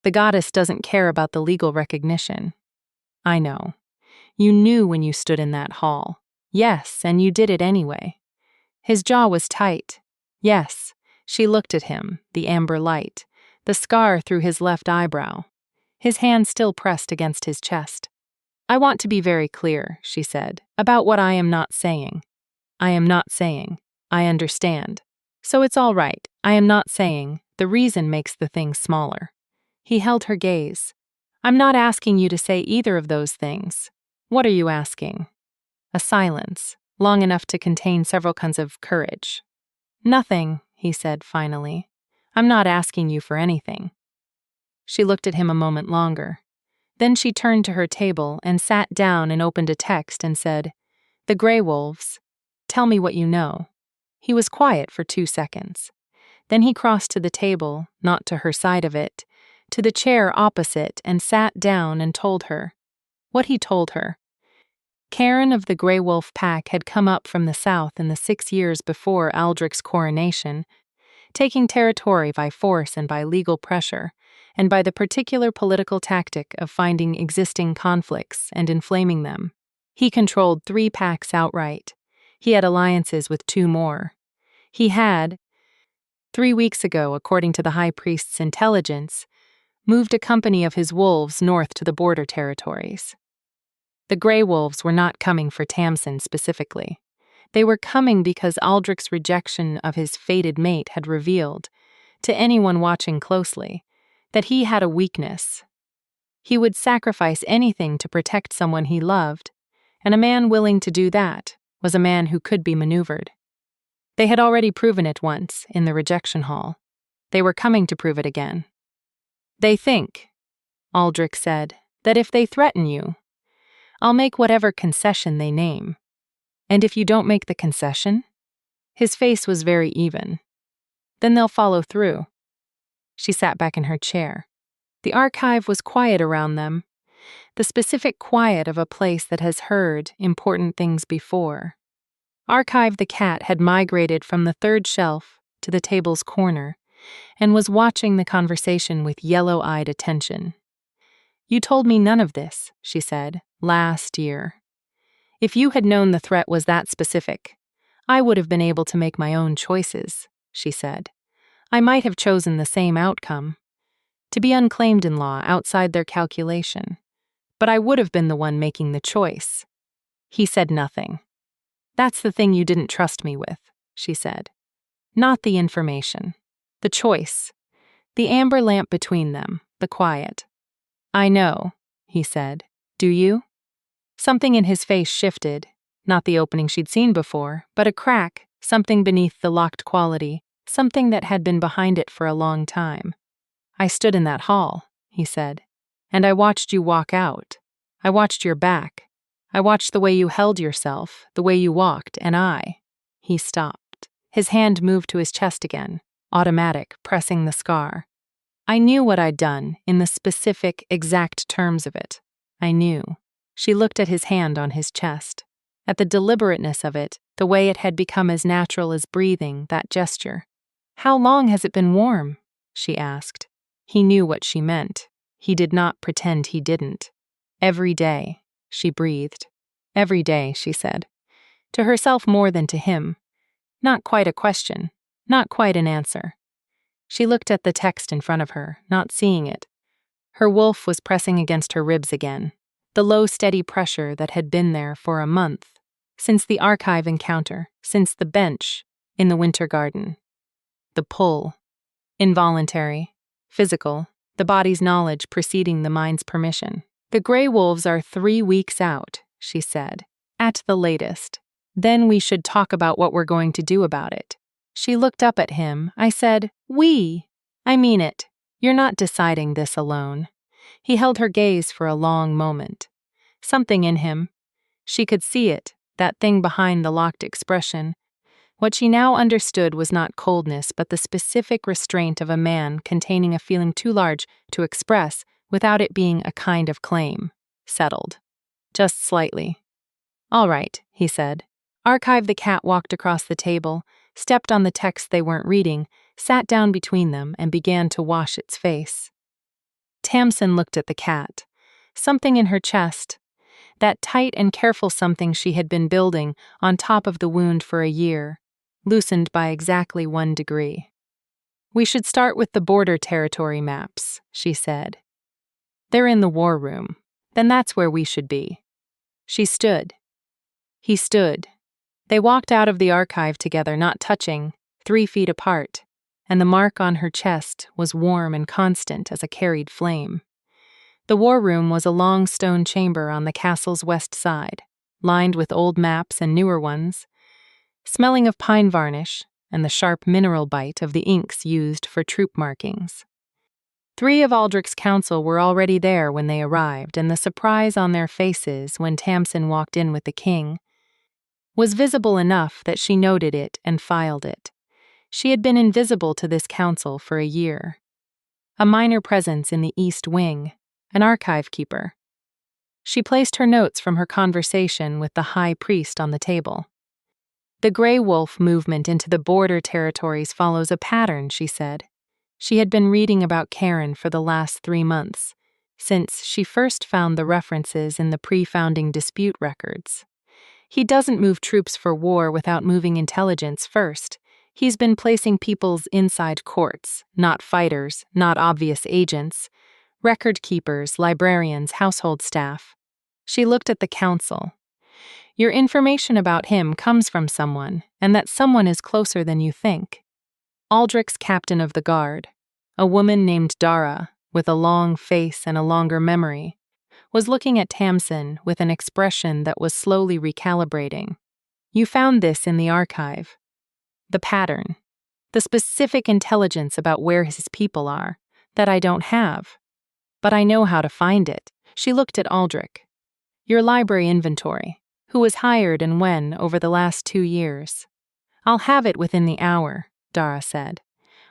The goddess doesn't care about the legal recognition. I know. You knew when you stood in that hall. Yes, and you did it anyway. His jaw was tight. Yes, she looked at him, the amber light, the scar through his left eyebrow. His hand still pressed against his chest. "I want to be very clear," she said, "about what I am not saying. I am not saying. I understand. So it's all right. I am not saying. The reason makes the thing smaller." He held her gaze. "I'm not asking you to say either of those things. What are you asking?" A silence, long enough to contain several kinds of courage. "Nothing," he said finally. "I'm not asking you for anything." She looked at him a moment longer. Then she turned to her table and sat down and opened a text and said, "The Grey Wolves. Tell me what you know." He was quiet for 2 seconds. Then he crossed to the table, not to her side of it, to the chair opposite, and sat down and told her. What he told her. Karen of the Grey Wolf Pack had come up from the south in the 6 years before Aldrich's coronation, taking territory by force and by legal pressure, and by the particular political tactic of finding existing conflicts and inflaming them. He controlled 3 packs outright. He had alliances with 2 more. He had, 3 weeks ago, according to the High Priest's intelligence, moved a company of his wolves north to the border territories. The Grey Wolves were not coming for Tamsin specifically. They were coming because Aldrich's rejection of his fated mate had revealed, to anyone watching closely, that he had a weakness. He would sacrifice anything to protect someone he loved, and a man willing to do that was a man who could be maneuvered. They had already proven it once, in the rejection hall. They were coming to prove it again. "They think," Aldrich said, That if they threaten you, I'll make whatever concession they name. And if you don't make the concession? His face was very even. Then they'll follow through. She sat back in her chair. The archive was quiet around them, the specific quiet of a place that has heard important things before. Archive the cat had migrated from the third shelf to the table's corner and was watching the conversation with yellow-eyed attention. You told me none of this, she said, last year. If you had known the threat was that specific, I would have been able to make my own choices, she said. I might have chosen the same outcome, to be unclaimed in law outside their calculation, but I would have been the one making the choice. He said nothing. That's the thing you didn't trust me with, she said. Not the information. The choice. The amber lamp between them, the quiet. I know, he said. Do you? Something in his face shifted, not the opening she'd seen before, but a crack, something beneath the locked quality, something that had been behind it for a long time. I stood in that hall, he said, and I watched you walk out. I watched your back. I watched the way you held yourself, the way you walked, and He stopped. His hand moved to his chest again, automatic, pressing the scar. I knew what I'd done, in the specific, exact terms of it. I knew. She looked at his hand on his chest, at the deliberateness of it, the way it had become as natural as breathing, that gesture. How long has it been warm? She asked. He knew what she meant. He did not pretend he didn't. Every day, she breathed. Every day, she said. To herself more than to him. Not quite a question, not quite an answer. She looked at the text in front of her, not seeing it. Her wolf was pressing against her ribs again, the low, steady pressure that had been there for a month, since the archive encounter, since the bench in the winter garden. The pull. Involuntary, physical, the body's knowledge preceding the mind's permission. The gray wolves are 3 weeks out, she said, at the latest. Then we should talk about what we're going to do about it. She looked up at him. I said, we. I mean it. You're not deciding this alone. He held her gaze for a long moment. Something in him. She could see it, that thing behind the locked expression. What she now understood was not coldness, but the specific restraint of a man containing a feeling too large to express without it being a kind of claim. Settled. Just slightly. All right, he said. Archive the cat walked across the table, stepped on the text they weren't reading, sat down between them, and began to wash its face. Tamsin looked at the cat. Something in her chest, that tight and careful something she had been building on top of the wound for a year, loosened by exactly 1 degree. We should start with the border territory maps, she said. They're in the war room. Then that's where we should be. She stood. He stood. They walked out of the archive together, not touching, 3 feet apart, and the mark on her chest was warm and constant as a carried flame. The war room was a long stone chamber on the castle's west side, lined with old maps and newer ones, smelling of pine varnish and the sharp mineral bite of the inks used for troop markings. 3 of Aldrich's council were already there when they arrived, and the surprise on their faces when Tamsin walked in with the king was visible enough that she noted it and filed it. She had been invisible to this council for a year. A minor presence in the East Wing, an archive keeper. She placed her notes from her conversation with the high priest on the table. The Grey Wolf movement into the border territories follows a pattern, she said. She had been reading about Karen for the last 3 months, since she first found the references in the pre-founding dispute records. He doesn't move troops for war without moving intelligence first. He's been placing people's inside courts, not fighters, not obvious agents, record keepers, librarians, household staff. She looked at the council. Your information about him comes from someone, and that someone is closer than you think. Aldrich's captain of the guard, a woman named Dara, with a long face and a longer memory, was looking at Tamsin with an expression that was slowly recalibrating. You found this in the archive. The pattern. The specific intelligence about where his people are, that I don't have. But I know how to find it. She looked at Aldrich. Your library inventory. Who was hired and when over the last 2 years? I'll have it within the hour, Dara said.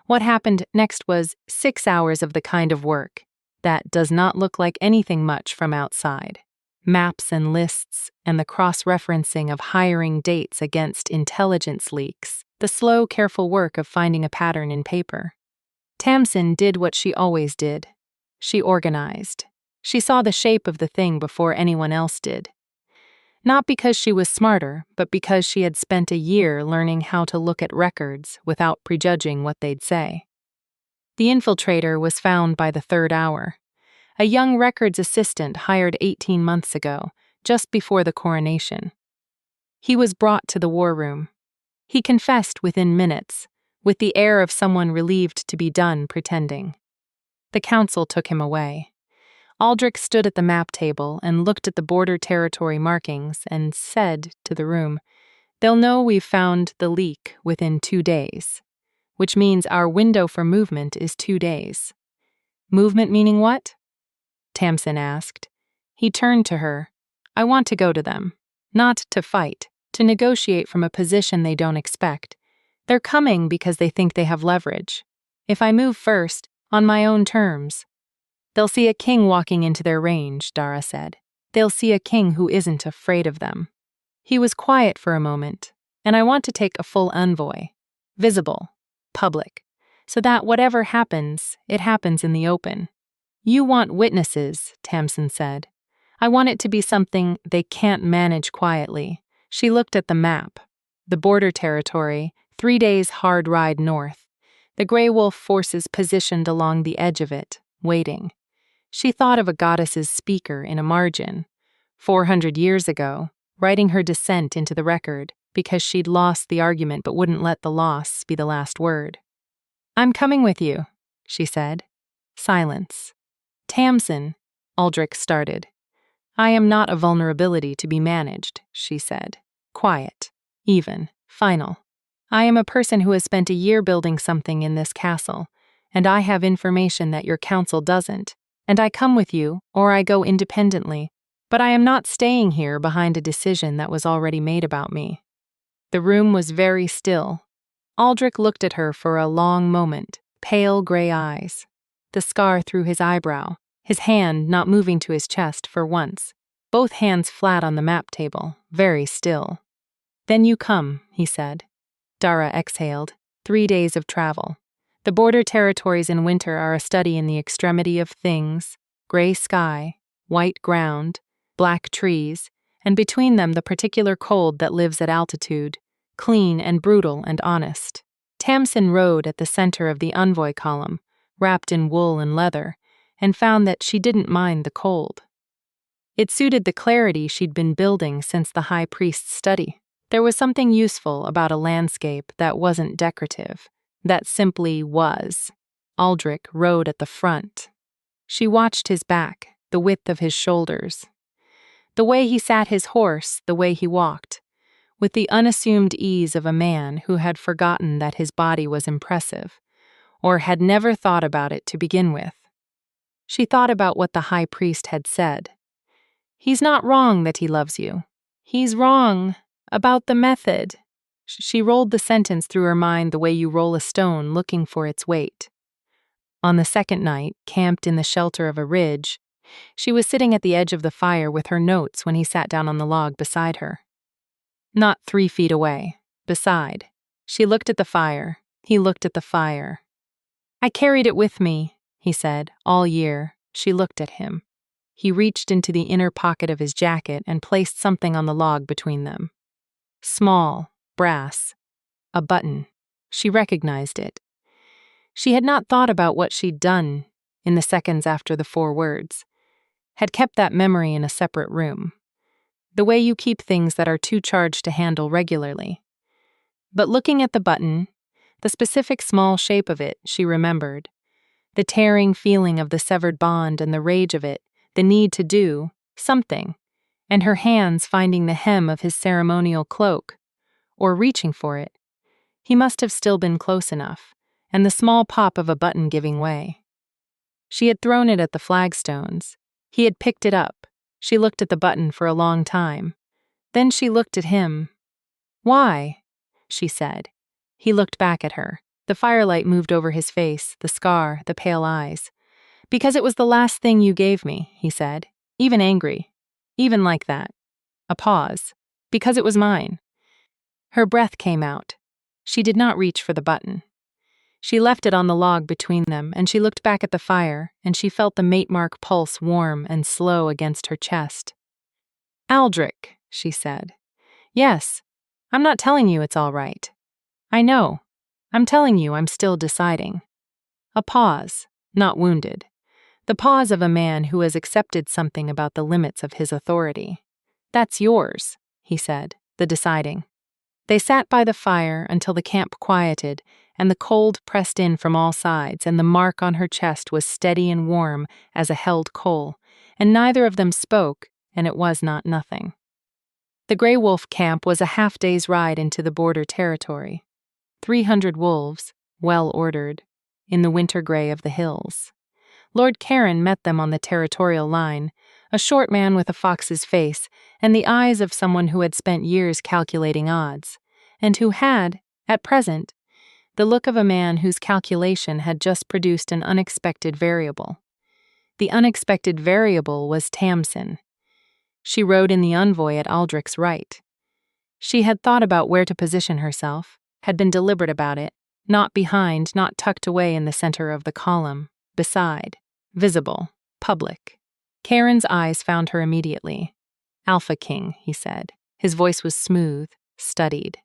What happened next was 6 hours of the kind of work that does not look like anything much from outside. Maps and lists and the cross-referencing of hiring dates against intelligence leaks, the slow, careful work of finding a pattern in paper. Tamsin did what she always did. She organized. She saw the shape of the thing before anyone else did. Not because she was smarter, but because she had spent a year learning how to look at records without prejudging what they'd say. The infiltrator was found by the 3rd hour. A young records assistant hired 18 months ago, just before the coronation. He was brought to the war room. He confessed within minutes, with the air of someone relieved to be done pretending. The council took him away. Aldrich stood at the map table and looked at the border territory markings and said to the room, "They'll know we've found the leak within 2 days, which means our window for movement is 2 days." Movement meaning what? Tamsin asked. He turned to her. I want to go to them. Not to fight, to negotiate from a position they don't expect. They're coming because they think they have leverage. If I move first, on my own terms. They'll see a king walking into their range, Dara said. They'll see a king who isn't afraid of them. He was quiet for a moment, and I want to take a full envoy. Visible, public, so that whatever happens, it happens in the open. You want witnesses, Tamsin said. I want it to be something they can't manage quietly. She looked at the map. The border territory, 3 days hard ride north. The Grey Wolf forces positioned along the edge of it, waiting. She thought of a goddess's speaker in a margin, 400 years ago, writing her dissent into the record because she'd lost the argument but wouldn't let the loss be the last word. I'm coming with you, she said. Silence. Tamsin, Aldrich started. I am not a vulnerability to be managed, she said. Quiet, even, final. I am a person who has spent a year building something in this castle, and I have information that your council doesn't. And I come with you, or I go independently, but I am not staying here behind a decision that was already made about me. The room was very still. Aldrich looked at her for a long moment, pale gray eyes. The scar through his eyebrow, his hand not moving to his chest for once, both hands flat on the map table, very still. Then you come, he said. Dara exhaled. 3 days of travel. The border territories in winter are a study in the extremity of things, gray sky, white ground, black trees, and between them the particular cold that lives at altitude, clean and brutal and honest. Tamsin rode at the center of the envoy column, wrapped in wool and leather, and found that she didn't mind the cold. It suited the clarity she'd been building since the high priest's study. There was something useful about a landscape that wasn't decorative. That simply was. Aldrich rode at the front. She watched his back, the width of his shoulders. The way he sat his horse, the way he walked, with the unassumed ease of a man who had forgotten that his body was impressive, or had never thought about it to begin with. She thought about what the high priest had said. He's not wrong that he loves you. He's wrong about the method. She rolled the sentence through her mind the way you roll a stone looking for its weight. On the second night, camped in the shelter of a ridge, she was sitting at the edge of the fire with her notes when he sat down on the log beside her. Not 3 feet away, beside. She looked at the fire. He looked at the fire. I carried it with me, he said, all year. She looked at him. He reached into the inner pocket of his jacket and placed something on the log between them. Small. Brass. A button. She recognized it. She had not thought about what she'd done in the seconds after the 4 words. Had kept that memory in a separate room. The way you keep things that are too charged to handle regularly. But looking at the button, the specific small shape of it, she remembered. The tearing feeling of the severed bond and the rage of it, the need to do something, and her hands finding the hem of his ceremonial cloak, or reaching for it. He must have still been close enough, and the small pop of a button giving way. She had thrown it at the flagstones. He had picked it up. She looked at the button for a long time. Then she looked at him. "Why?" she said. He looked back at her. The firelight moved over his face, the scar, the pale eyes. "Because it was the last thing you gave me," he said. "Even angry. Even like that." A pause. "Because it was mine." Her breath came out. She did not reach for the button. She left it on the log between them, and she looked back at the fire, and she felt the mate mark pulse warm and slow against her chest. "Aldrich," she said. "Yes, I'm not telling you it's all right. I know. I'm telling you I'm still deciding." A pause, not wounded. The pause of a man who has accepted something about the limits of his authority. "That's yours," he said, the deciding. They sat by the fire until the camp quieted, and the cold pressed in from all sides, and the mark on her chest was steady and warm as a held coal, and neither of them spoke, and it was not nothing. The Grey Wolf camp was a half-day's ride into the border territory. 300 wolves, well ordered, in the winter gray of the hills. Lord Caron met them on the territorial line, a short man with a fox's face and the eyes of someone who had spent years calculating odds, and who had, at present, the look of a man whose calculation had just produced an unexpected variable. The unexpected variable was Tamsin. She rode in the envoy at Aldrich's right. She had thought about where to position herself, had been deliberate about it, not behind, not tucked away in the center of the column, beside, visible, public. Caron's eyes found her immediately. "Alpha King," he said. His voice was smooth, studied.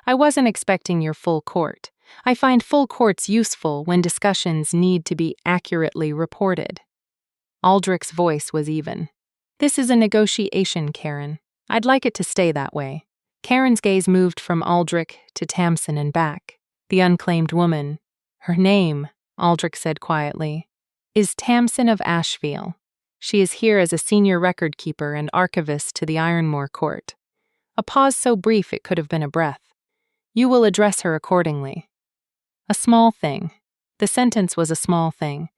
"I wasn't expecting your full court. I find full courts useful when discussions need to be accurately reported." Aldrich's voice was even. "This is a negotiation, Caron. I'd like it to stay that way." Caron's gaze moved from Aldrich to Tamsin and back. The unclaimed woman. "Her name," Aldrich said quietly, "is Tamsin of Ashfield. She is here as a senior record keeper and archivist to the Ironmore Court." A pause so brief it could have been a breath. "You will address her accordingly." A small thing. The sentence was a small thing.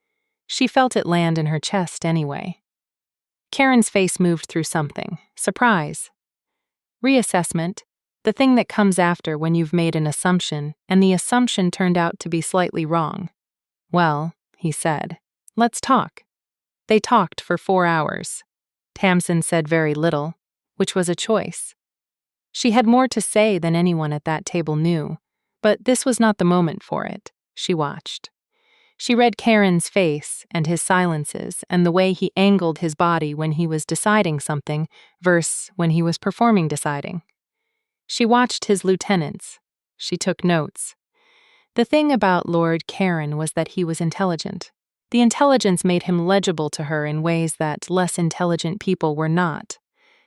She felt it land in her chest anyway. Caron's face moved through something. Surprise. Reassessment. The thing that comes after when you've made an assumption, and the assumption turned out to be slightly wrong. "Well," he said, "let's talk." They talked for 4 hours. Tamsin said very little, which was a choice. She had more to say than anyone at that table knew, but this was not the moment for it. She watched. She read Caron's face and his silences and the way he angled his body when he was deciding something versus when he was performing deciding. She watched his lieutenants. She took notes. The thing about Lord Caron was that he was intelligent. The intelligence made him legible to her in ways that less intelligent people were not,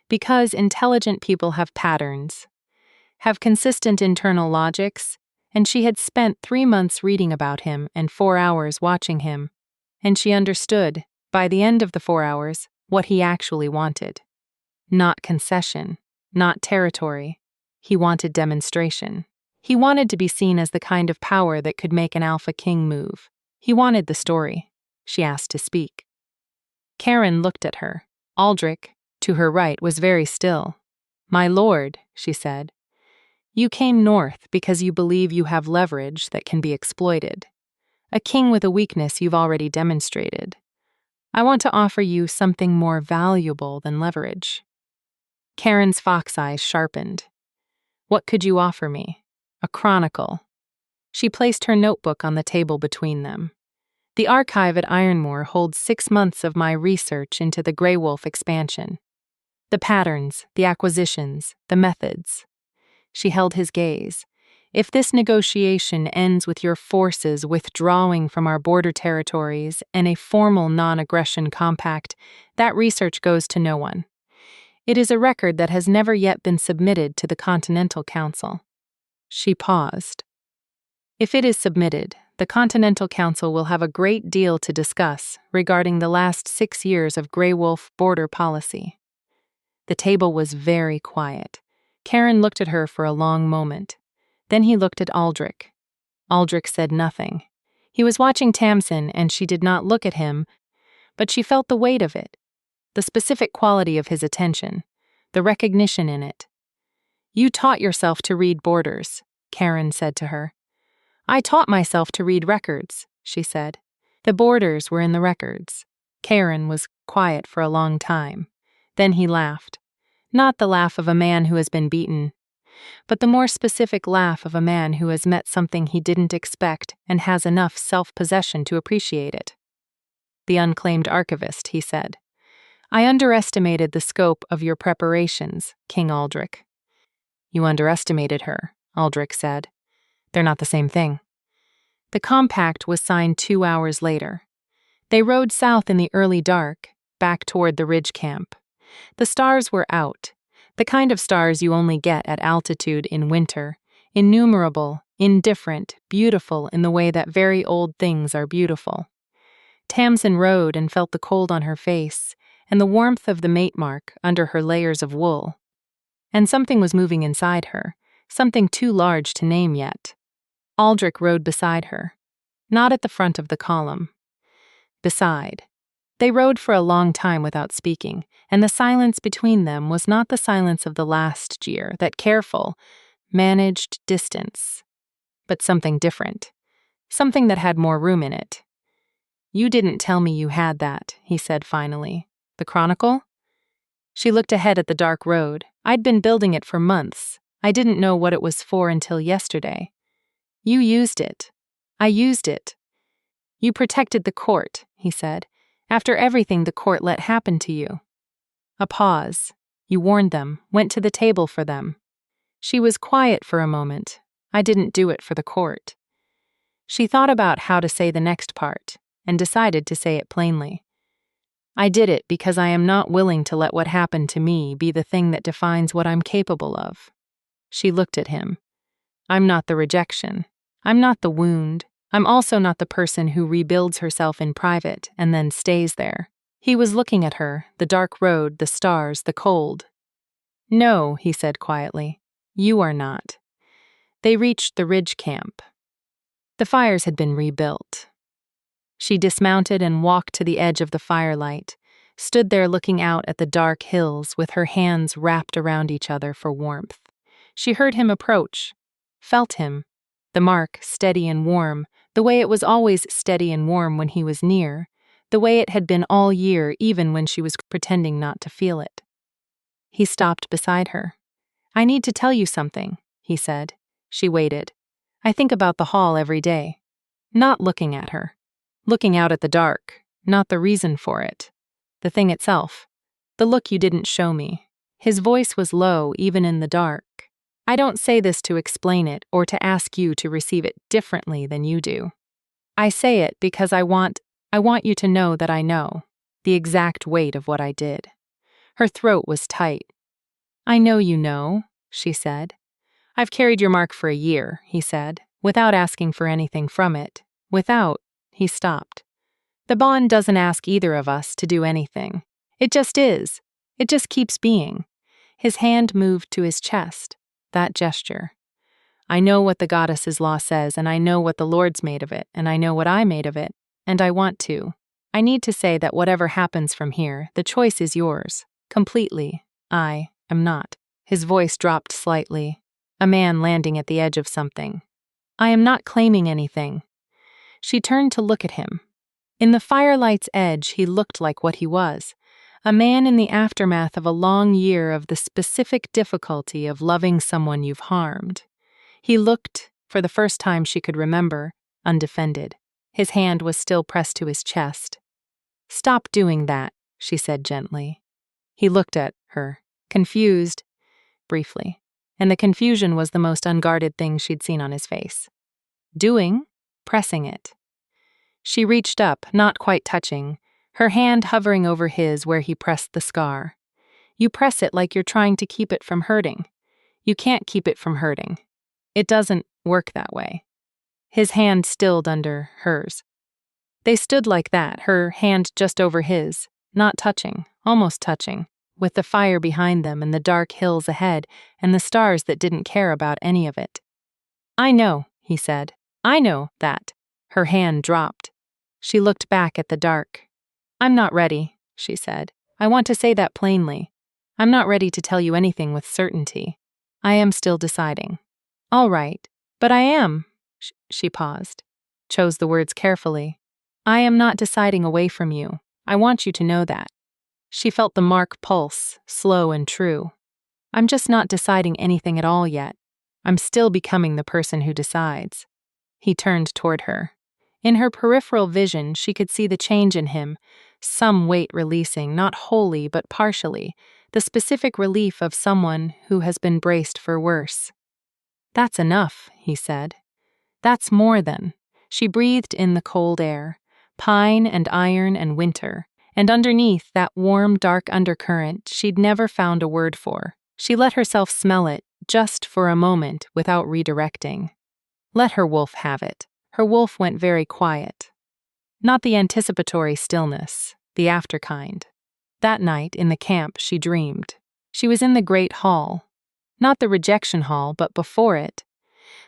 because intelligent people have patterns, have consistent internal logics, and she had spent 3 months reading about him and 4 hours watching him, and she understood, by the end of the 4 hours, what he actually wanted. Not concession, not territory. He wanted demonstration. He wanted to be seen as the kind of power that could make an Alpha King move. He wanted the story. She asked to speak. Caron looked at her. Aldrich, to her right, was very still. "My lord," she said, "you came north because you believe you have leverage that can be exploited. A king with a weakness you've already demonstrated. I want to offer you something more valuable than leverage." Caron's fox eyes sharpened. "What could you offer me?" "A chronicle." She placed her notebook on the table between them. "The archive at Ironmore holds 6 months of my research into the Grey Wolf expansion. The patterns, the acquisitions, the methods." She held his gaze. "If this negotiation ends with your forces withdrawing from our border territories and a formal non-aggression compact, that research goes to no one. It is a record that has never yet been submitted to the Continental Council." She paused. "If it is submitted, the Continental Council will have a great deal to discuss regarding the last 6 years of Grey Wolf border policy." The table was very quiet. Caron looked at her for a long moment. Then he looked at Aldrich. Aldrich said nothing. He was watching Tamsin, and she did not look at him, but she felt the weight of it. the specific quality of his attention, the recognition in it. "You taught yourself to read borders," Karen said to her. "I taught myself to read records," she said. The borders were in the records. Karen was quiet for a long time. Then he laughed. Not the laugh of a man who has been beaten, but the more specific laugh of a man who has met something he didn't expect and has enough self-possession to appreciate it. "The unclaimed archivist," he said. "I underestimated the scope of your preparations, King Aldrich." "You underestimated her," Aldrich said. "They're not the same thing." The compact was signed 2 hours later. They rode south in the early dark, back toward the ridge camp. The stars were out, the kind of stars you only get at altitude in winter, innumerable, indifferent, beautiful in the way that very old things are beautiful. Tamsin rode and felt the cold on her face and the warmth of the mate mark under her layers of wool. And something was moving inside her, something too large to name yet. Aldrich rode beside her, not at the front of the column. Beside. They rode for a long time without speaking, and the silence between them was not the silence of the last year, that careful, managed distance, but something different, something that had more room in it. "You didn't tell me you had that," he said finally. "The Chronicle?" She looked ahead at the dark road. "I'd been building it for months. I didn't know what it was for until yesterday." "You used it." "I used it." "You protected the court," he said. "After everything the court let happen to you." A pause. "You warned them, went to the table for them." She was quiet for a moment. "I didn't do it for the court." She thought about how to say the next part, and decided to say it plainly. "I did it because I am not willing to let what happened to me be the thing that defines what I'm capable of." She looked at him. "I'm not the rejection. I'm not the wound. I'm also not the person who rebuilds herself in private and then stays there." He was looking at her, the dark road, the stars, the cold. "No," he said quietly. "You are not." They reached the ridge camp. The fires had been rebuilt. She dismounted and walked to the edge of the firelight, stood there looking out at the dark hills with her hands wrapped around each other for warmth. She heard him approach, felt him, the mark steady and warm, the way it was always steady and warm when he was near, the way it had been all year even when she was pretending not to feel it. He stopped beside her. "I need to tell you something," he said. She waited. "I think about the hall every day." Not looking at her. Looking out at the dark, not the reason for it. The thing itself. "The look you didn't show me." His voice was low even in the dark. "I don't say this to explain it or to ask you to receive it differently than you do. I say it because I want you to know that I know the exact weight of what I did." Her throat was tight. "I know you know," she said. "I've carried your mark for a year," he said, without asking for anything from it. He stopped. "The bond doesn't ask either of us to do anything. It just is. It just keeps being." His hand moved to his chest. That gesture. "I know what the goddess's law says, and I know what the Lord's made of it, and I know what I made of it, and I want to. I need to say that whatever happens from here, the choice is yours. Completely. I am not." His voice dropped slightly. A man landing at the edge of something. "I am not claiming anything." She turned to look at him. In the firelight's edge, he looked like what he was. A man in the aftermath of a long year of the specific difficulty of loving someone you've harmed. He looked, for the first time she could remember, undefended. His hand was still pressed to his chest. "Stop doing that," she said gently. He looked at her, confused, briefly, and the confusion was the most unguarded thing she'd seen on his face. "Doing?" Pressing it. She reached up, not quite touching, her hand hovering over his where he pressed the scar. "You press it like you're trying to keep it from hurting. You can't keep it from hurting. It doesn't work that way." His hand stilled under hers. They stood like that, her hand just over his, not touching, almost touching, with the fire behind them and the dark hills ahead and the stars that didn't care about any of it. "I know," he said. "I know that." Her hand dropped. She looked back at the dark. "I'm not ready," she said. I want to say that plainly. I'm not ready to tell you anything with certainty. I am still deciding. All right, but I am. She paused, chose the words carefully. I am not deciding away from you. I want you to know that. She felt the mark pulse, slow and true. I'm just not deciding anything at all yet. I'm still becoming the person who decides. He turned toward her. In her peripheral vision, she could see the change in him, some weight releasing, not wholly but partially, the specific relief of someone who has been braced for worse. That's enough, he said. That's more than. She breathed in the cold air, pine and iron and winter, and underneath that warm, dark undercurrent she'd never found a word for. She let herself smell it, just for a moment, without redirecting. Let her wolf have it. Her wolf went very quiet. Not the anticipatory stillness, the after kind. That night, in the camp, she dreamed. She was in the great hall. Not the rejection hall, but before it.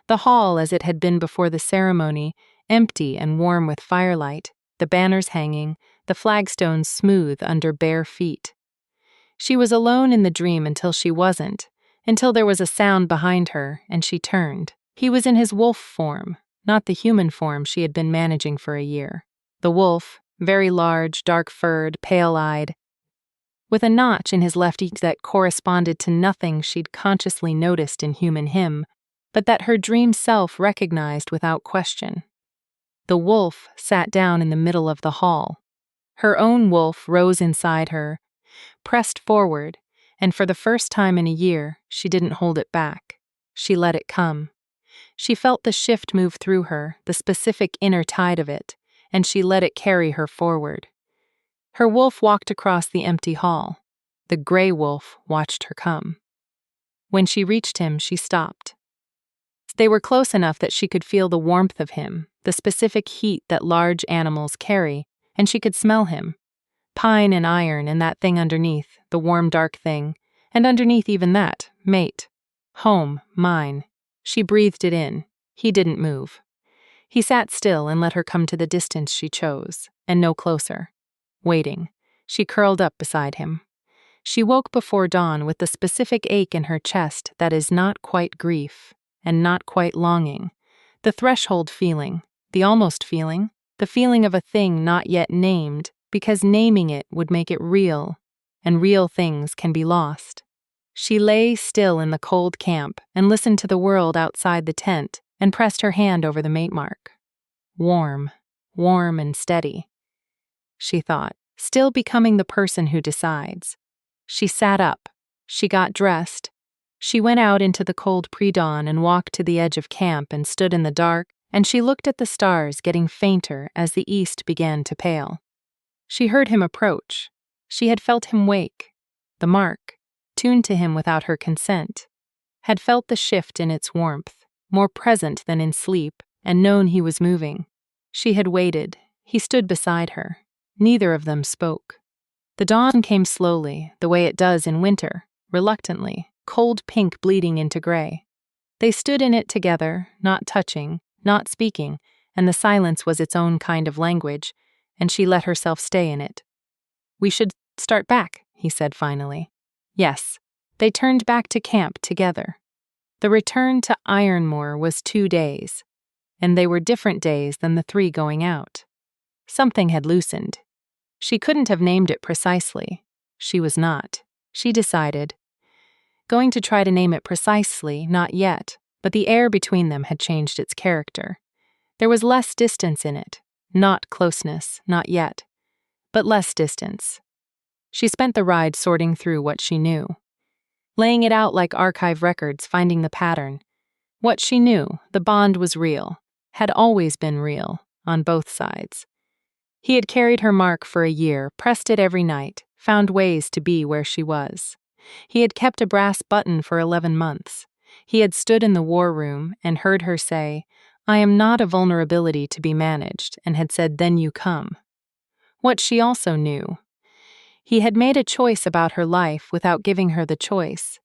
The hall as it had been before the ceremony, empty and warm with firelight, the banners hanging, the flagstones smooth under bare feet. She was alone in the dream until she wasn't, until there was a sound behind her, and she turned. He was in his wolf form, not the human form she had been managing for a year. The wolf, very large, dark-furred, pale-eyed, with a notch in his left ear that corresponded to nothing she'd consciously noticed in human him, but that her dream self recognized without question. The wolf sat down in the middle of the hall. Her own wolf rose inside her, pressed forward, and for the first time in a year, she didn't hold it back. She let it come. She felt the shift move through her, the specific inner tide of it, and she let it carry her forward. Her wolf walked across the empty hall. The gray wolf watched her come. When she reached him, she stopped. They were close enough that she could feel the warmth of him, the specific heat that large animals carry, and she could smell him. Pine and iron and that thing underneath, the warm dark thing, and underneath even that, mate. Home, mine. She breathed it in. He didn't move. He sat still and let her come to the distance she chose, and no closer. Waiting, she curled up beside him. She woke before dawn with the specific ache in her chest that is not quite grief, and not quite longing. The threshold feeling, the almost feeling, the feeling of a thing not yet named, because naming it would make it real, and real things can be lost. She lay still in the cold camp and listened to the world outside the tent and pressed her hand over the mate mark. Warm, warm and steady. She thought, still becoming the person who decides. She sat up. She got dressed. She went out into the cold pre-dawn and walked to the edge of camp and stood in the dark, and she looked at the stars getting fainter as the east began to pale. She heard him approach. She had felt him wake. The mark, tuned to him without her consent, had felt the shift in its warmth, more present than in sleep, and known he was moving. She had waited. He stood beside her. Neither of them spoke. The dawn came slowly, the way it does in winter, reluctantly, cold pink bleeding into gray. They stood in it together, not touching, not speaking, and the silence was its own kind of language, and she let herself stay in it. "We should start back," he said finally. Yes, they turned back to camp together. The return to Ironmore was 2 days, and they were different days than the 3 going out. Something had loosened. She couldn't have named it precisely. She was not. She decided. Going to try to name it precisely, not yet, but the air between them had changed its character. There was less distance in it. Not closeness, not yet, but less distance. She spent the ride sorting through what she knew, laying it out like archive records, finding the pattern. What she knew, the bond was real, had always been real, on both sides. He had carried her mark for a year, pressed it every night, found ways to be where she was. He had kept a brass button for 11 months. He had stood in the war room and heard her say, "I am not a vulnerability to be managed," and had said, "Then you come." What she also knew, he had made a choice about her life without giving her the choice.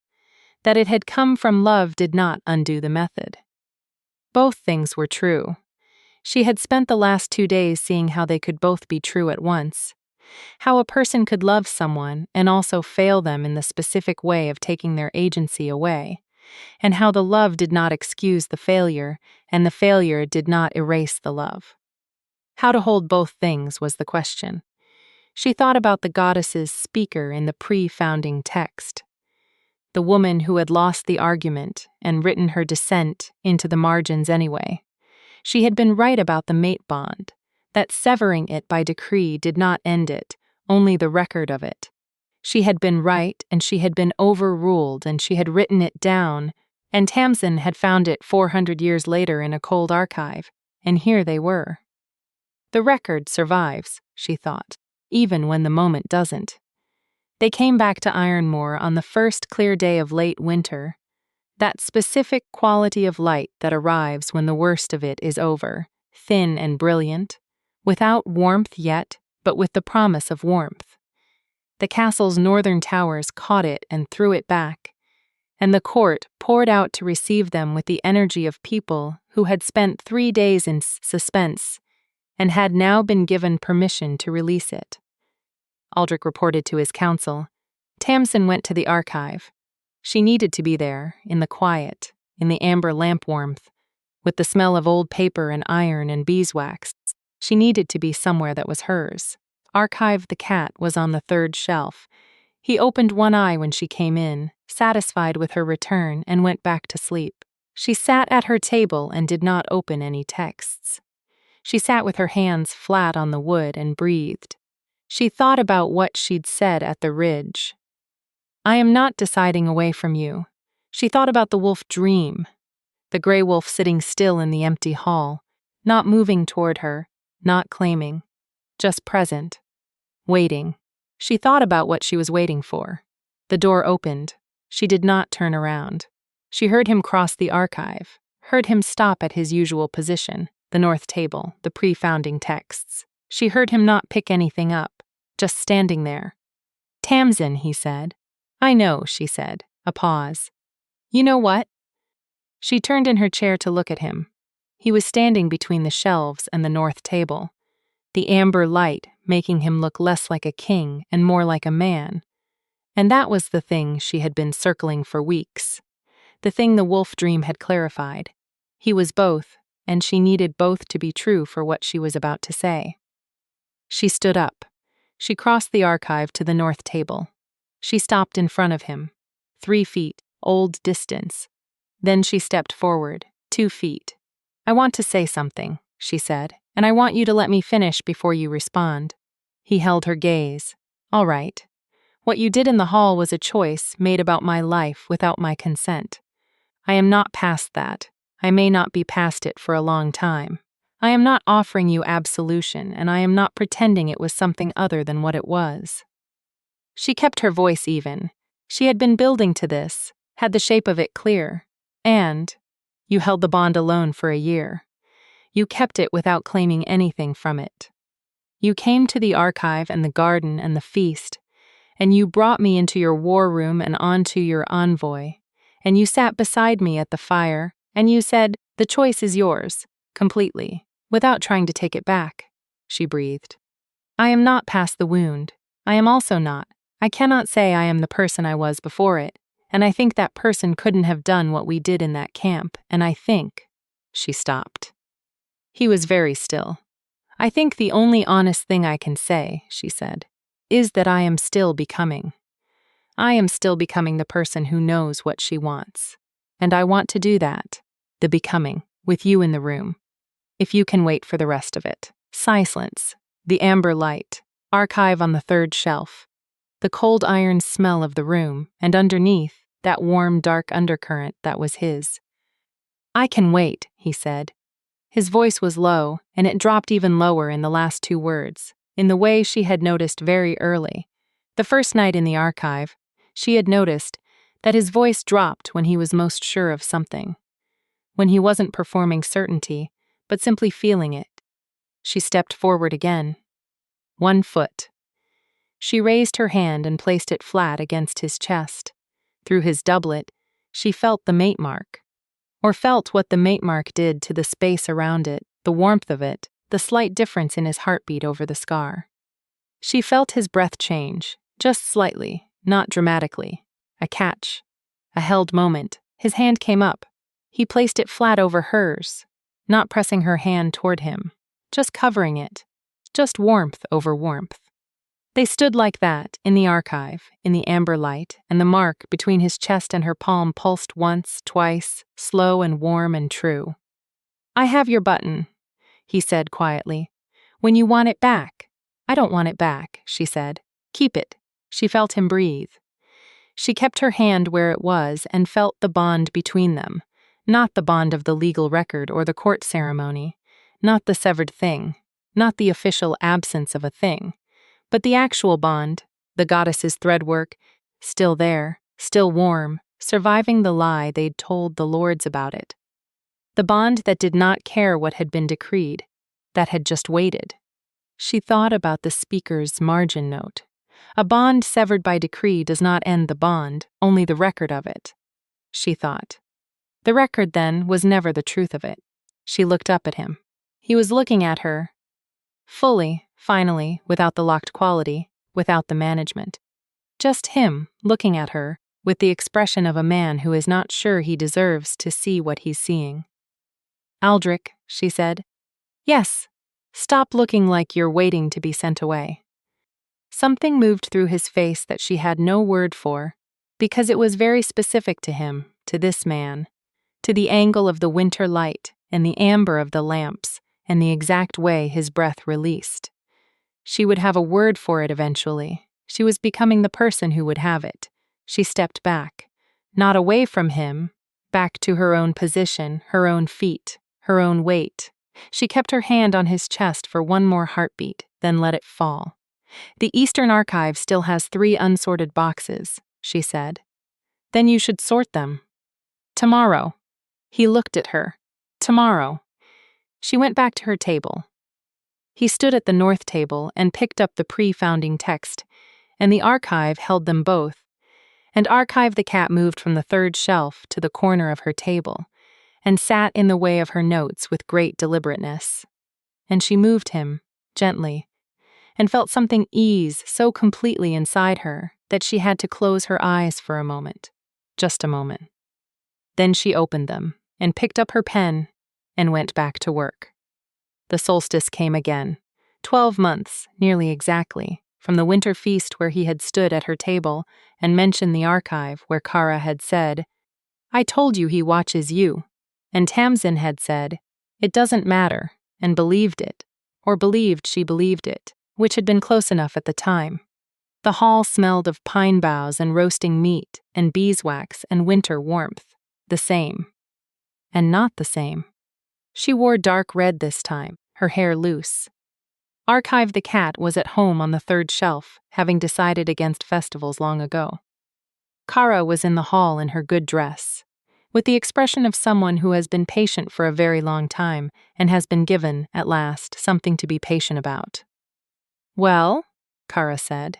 That it had come from love did not undo the method. Both things were true. She had spent the last 2 days seeing how they could both be true at once. How a person could love someone and also fail them in the specific way of taking their agency away, and how the love did not excuse the failure, and the failure did not erase the love. How to hold both things was the question. She thought about the goddess's speaker in the pre-founding text, the woman who had lost the argument and written her dissent into the margins anyway. She had been right about the mate bond, that severing it by decree did not end it, only the record of it. She had been right, and she had been overruled, and she had written it down, and Tamsin had found it 400 years later in a cold archive, and here they were. The record survives, she thought, even when the moment doesn't. They came back to Ironmore on the first clear day of late winter, that specific quality of light that arrives when the worst of it is over, thin and brilliant, without warmth yet, but with the promise of warmth. The castle's northern towers caught it and threw it back, and the court poured out to receive them with the energy of people who had spent 3 days in suspense and had now been given permission to release it. Aldrich reported to his counsel. Tamsin went to the archive. She needed to be there, in the quiet, in the amber lamp warmth, with the smell of old paper and iron and beeswax. She needed to be somewhere that was hers. Archive the cat was on the 3rd shelf. He opened one eye when she came in, satisfied with her return, and went back to sleep. She sat at her table and did not open any texts. She sat with her hands flat on the wood and breathed. She thought about what she'd said at the ridge. I am not deciding away from you. She thought about the wolf dream, the gray wolf sitting still in the empty hall, not moving toward her, not claiming, just present, waiting. She thought about what she was waiting for. The door opened. She did not turn around. She heard him cross the archive, heard him stop at his usual position, the north table, the pre-founding texts. She heard him not pick anything up, just standing there. Tamsin, he said. I know, she said, a pause. You know what? She turned in her chair to look at him. He was standing between the shelves and the north table, the amber light making him look less like a king and more like a man. And that was the thing she had been circling for weeks, the thing the wolf dream had clarified. He was both, and she needed both to be true for what she was about to say. She stood up. She crossed the archive to the north table. She stopped in front of him. 3 feet, old distance. Then she stepped forward, 2 feet. I want to say something, she said, and I want you to let me finish before you respond. He held her gaze. All right. What you did in the hall was a choice made about my life without my consent. I am not past that. I may not be past it for a long time. I am not offering you absolution, and I am not pretending it was something other than what it was. She kept her voice even. She had been building to this, had the shape of it clear. And you held the bond alone for a year. You kept it without claiming anything from it. You came to the archive and the garden and the feast, and you brought me into your war room and onto your envoy, and you sat beside me at the fire, and you said, the choice is yours, completely, without trying to take it back, she breathed. I am not past the wound. I am also not. I cannot say I am the person I was before it, and I think that person couldn't have done what we did in that camp, and I think, she stopped. He was very still. I think the only honest thing I can say, she said, is that I am still becoming. I am still becoming the person who knows what she wants. And I want to do that, the becoming, with you in the room. If you can wait for the rest of it. Silence, the amber light, archive on the 3rd shelf, the cold iron smell of the room, and underneath, that warm, dark undercurrent that was his. I can wait, he said. His voice was low, and it dropped even lower in the last 2 words, in the way she had noticed very early. The first night in the archive, she had noticed that his voice dropped when he was most sure of something, when he wasn't performing certainty, but simply feeling it. She stepped forward again. 1 foot. She raised her hand and placed it flat against his chest. Through his doublet, she felt the mate mark, or felt what the mate mark did to the space around it, the warmth of it, the slight difference in his heartbeat over the scar. She felt his breath change, just slightly, not dramatically. A catch. A held moment. His hand came up. He placed it flat over hers, not pressing her hand toward him, just covering it. Just warmth over warmth. They stood like that, in the archive, in the amber light, and the mark between his chest and her palm pulsed once, twice, slow and warm and true. "I have your button," he said quietly. "When you want it back." "I don't want it back," she said. "Keep it." She felt him breathe. She kept her hand where it was and felt the bond between them, not the bond of the legal record or the court ceremony, not the severed thing, not the official absence of a thing, but the actual bond, the goddess's threadwork, still there, still warm, surviving the lie they'd told the lords about it. The bond that did not care what had been decreed, that had just waited. She thought about the speaker's margin note. A bond severed by decree does not end the bond, only the record of it, she thought. The record, then, was never the truth of it. She looked up at him. He was looking at her, fully, finally, without the locked quality, without the management. Just him, looking at her, with the expression of a man who is not sure he deserves to see what he's seeing. "Aldrich," she said. "Yes. Stop looking like you're waiting to be sent away." Something moved through his face that she had no word for, because it was very specific to him, to this man, to the angle of the winter light and the amber of the lamps and the exact way his breath released. She would have a word for it eventually. She was becoming the person who would have it. She stepped back, not away from him, back to her own position, her own feet, her own weight. She kept her hand on his chest for one more heartbeat, then let it fall. "The Eastern Archive still has 3 unsorted boxes," she said. "Then you should sort them." "Tomorrow." He looked at her. "Tomorrow." She went back to her table. He stood at the north table and picked up the pre-founding text, and the archive held them both. And Archive the cat moved from the 3rd shelf to the corner of her table, and sat in the way of her notes with great deliberateness. And she moved him, gently, and felt something ease so completely inside her that she had to close her eyes for a moment, just a moment. Then she opened them, and picked up her pen, and went back to work. The solstice came again, 12 months, nearly exactly, from the winter feast where he had stood at her table and mentioned the archive where Kara had said, "I told you he watches you," and Tamsin had said, "It doesn't matter," and believed it, or believed she believed it, which had been close enough at the time. The hall smelled of pine boughs and roasting meat and beeswax and winter warmth, the same. And not the same. She wore dark red this time, her hair loose. Archive the cat was at home on the 3rd shelf, having decided against festivals long ago. Kara was in the hall in her good dress, with the expression of someone who has been patient for a very long time and has been given, at last, something to be patient about. "Well," Kara said.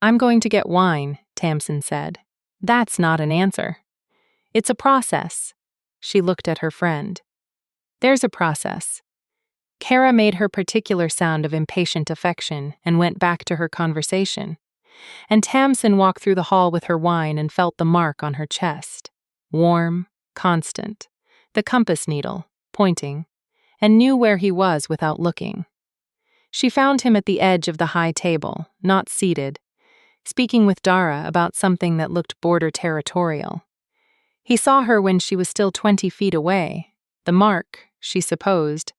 "I'm going to get wine," Tamsin said. "That's not an answer." "It's a process." She looked at her friend. "There's a process." Kara made her particular sound of impatient affection and went back to her conversation. And Tamsin walked through the hall with her wine and felt the mark on her chest. Warm, constant, the compass needle, pointing, and knew where he was without looking. She found him at the edge of the high table, not seated, speaking with Dara about something that looked border territorial. He saw her when she was still 20 feet away, the mark, she supposed,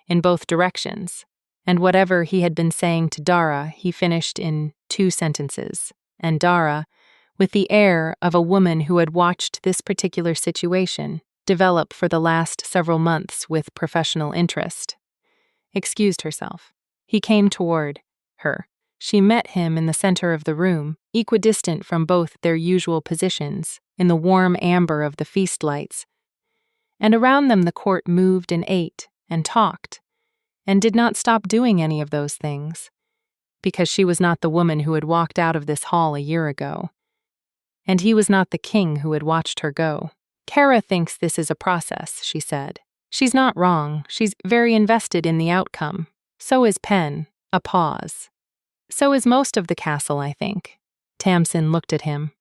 in both directions, and whatever he had been saying to Dara he finished in 2 sentences, and Dara, with the air of a woman who had watched this particular situation develop for the last several months with professional interest, excused herself. He came toward her. She met him in the center of the room, equidistant from both their usual positions, in the warm amber of the feast lights. And around them the court moved and ate and talked, and did not stop doing any of those things, because she was not the woman who had walked out of this hall a year ago. And he was not the king who had watched her go. "Kara thinks this is a process," she said. "She's not wrong. She's very invested in the outcome. So is Penn." A pause. So is most of the castle, I think. Tamsin looked at him.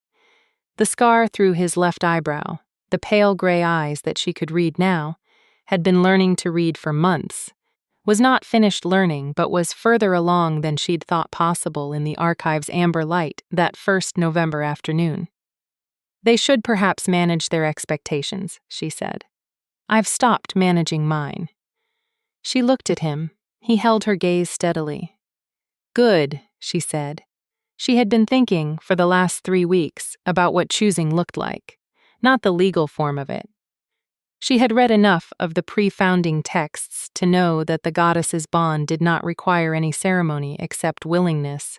The scar through his left eyebrow, the pale gray eyes that she could read now, had been learning to read for months, was not finished learning but was further along than she'd thought possible in the archive's amber light that first November afternoon. They should perhaps manage their expectations, she said. I've stopped managing mine. She looked at him. He held her gaze steadily. Good, she said. She had been thinking, for the last 3 weeks, about what choosing looked like, not the legal form of it. She had read enough of the pre-founding texts to know that the goddess's bond did not require any ceremony except willingness,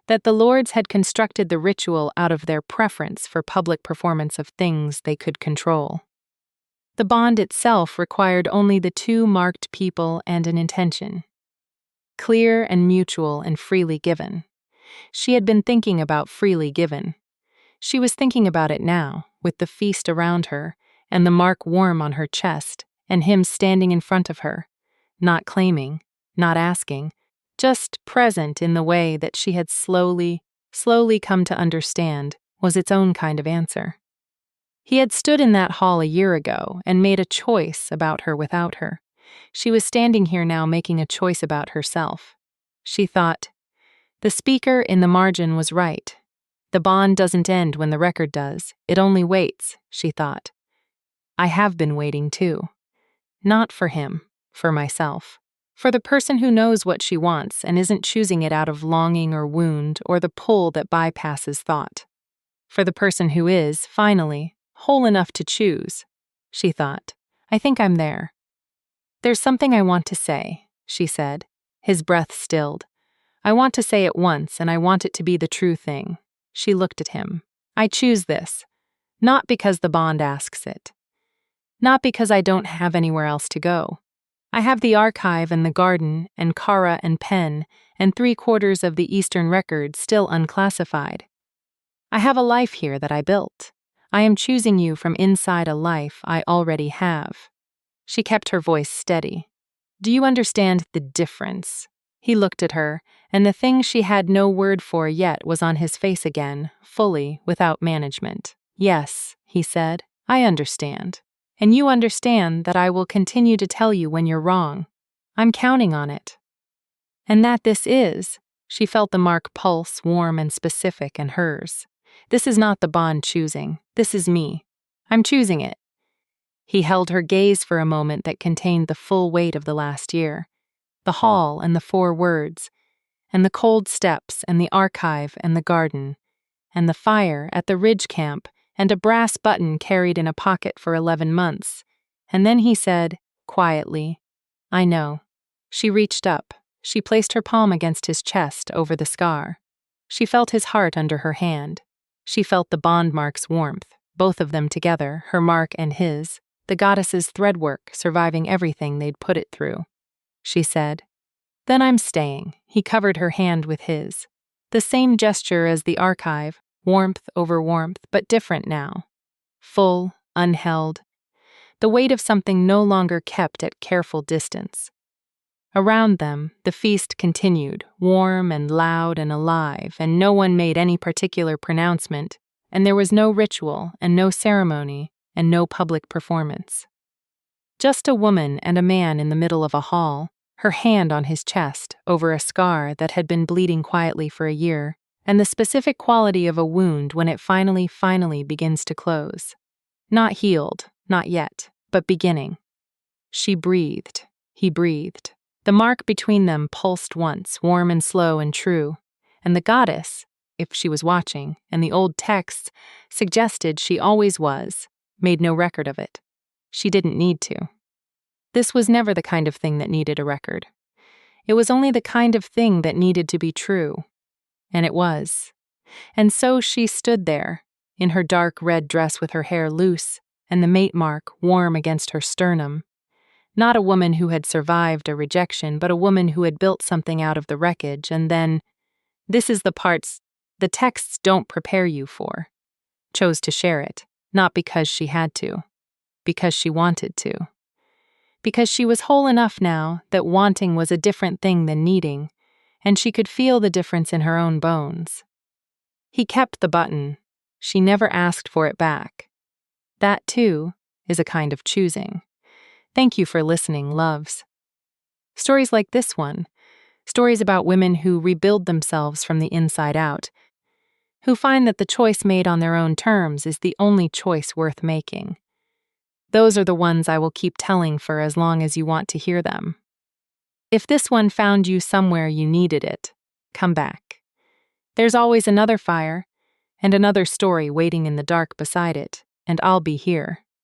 that the lords had constructed the ritual out of their preference for public performance of things they could control. The bond itself required only the 2 marked people and an intention. Clear and mutual and freely given. She had been thinking about freely given. She was thinking about it now, with the feast around her, and the mark warm on her chest, and him standing in front of her, not claiming, not asking, just present in the way that she had slowly come to understand was its own kind of answer. He had stood in that hall a year ago and made a choice about her without her. She was standing here now making a choice about herself. She thought, the speaker in the margin was right. The bond doesn't end when the record does. It only waits, she thought. I have been waiting too. Not for him, for myself. For the person who knows what she wants and isn't choosing it out of longing or wound or the pull that bypasses thought. For the person who is, finally, whole enough to choose, she thought. I think I'm there. There's something I want to say, she said. His breath stilled. I want to say it once, and I want it to be the true thing. She looked at him. I choose this. Not because the bond asks it. Not because I don't have anywhere else to go. I have the archive and the garden and Kara and Penn and 3/4 of the Eastern record still unclassified. I have a life here that I built. I am choosing you from inside a life I already have. She kept her voice steady. Do you understand the difference? He looked at her, and the thing she had no word for yet was on his face again, fully, without management. Yes, he said, I understand. And you understand that I will continue to tell you when you're wrong. I'm counting on it. And that this is, she felt the mark pulse warm and specific and hers. This is not the bond choosing. This is me. I'm choosing it. He held her gaze for a moment that contained the full weight of the last year. The hall and the 4 words, and the cold steps and the archive and the garden, and the fire at the Ridge Camp and a brass button carried in a pocket for 11 months. And then he said, quietly, I know. She reached up. She placed her palm against his chest over the scar. She felt his heart under her hand. She felt the bond mark's warmth, both of them together, her mark and his, the goddess's threadwork surviving everything they'd put it through. She said, Then I'm staying. He covered her hand with his. The same gesture as the archive, warmth over warmth, but different now. Full, unheld. The weight of something no longer kept at careful distance. Around them, the feast continued, warm and loud and alive, and no one made any particular pronouncement, and there was no ritual and no ceremony and no public performance. Just a woman and a man in the middle of a hall, her hand on his chest over a scar that had been bleeding quietly for a year, and the specific quality of a wound when it finally begins to close. Not healed, not yet, but beginning. She breathed. He breathed. The mark between them pulsed once, warm and slow and true, and the goddess, if she was watching, and the old texts suggested she always was, made no record of it. She didn't need to. This was never the kind of thing that needed a record. It was only the kind of thing that needed to be true. And it was. And so she stood there, in her dark red dress with her hair loose, and the mate mark warm against her sternum. Not a woman who had survived a rejection, but a woman who had built something out of the wreckage, and then, this is the parts the texts don't prepare you for, chose to share it, not because she had to, because she wanted to. Because she was whole enough now that wanting was a different thing than needing, and she could feel the difference in her own bones. He kept the button. She never asked for it back. That, too, is a kind of choosing. Thank you for listening, loves. Stories like this one, stories about women who rebuild themselves from the inside out, who find that the choice made on their own terms is the only choice worth making. Those are the ones I will keep telling for as long as you want to hear them. If this one found you somewhere you needed it, come back. There's always another fire, and another story waiting in the dark beside it, and I'll be here.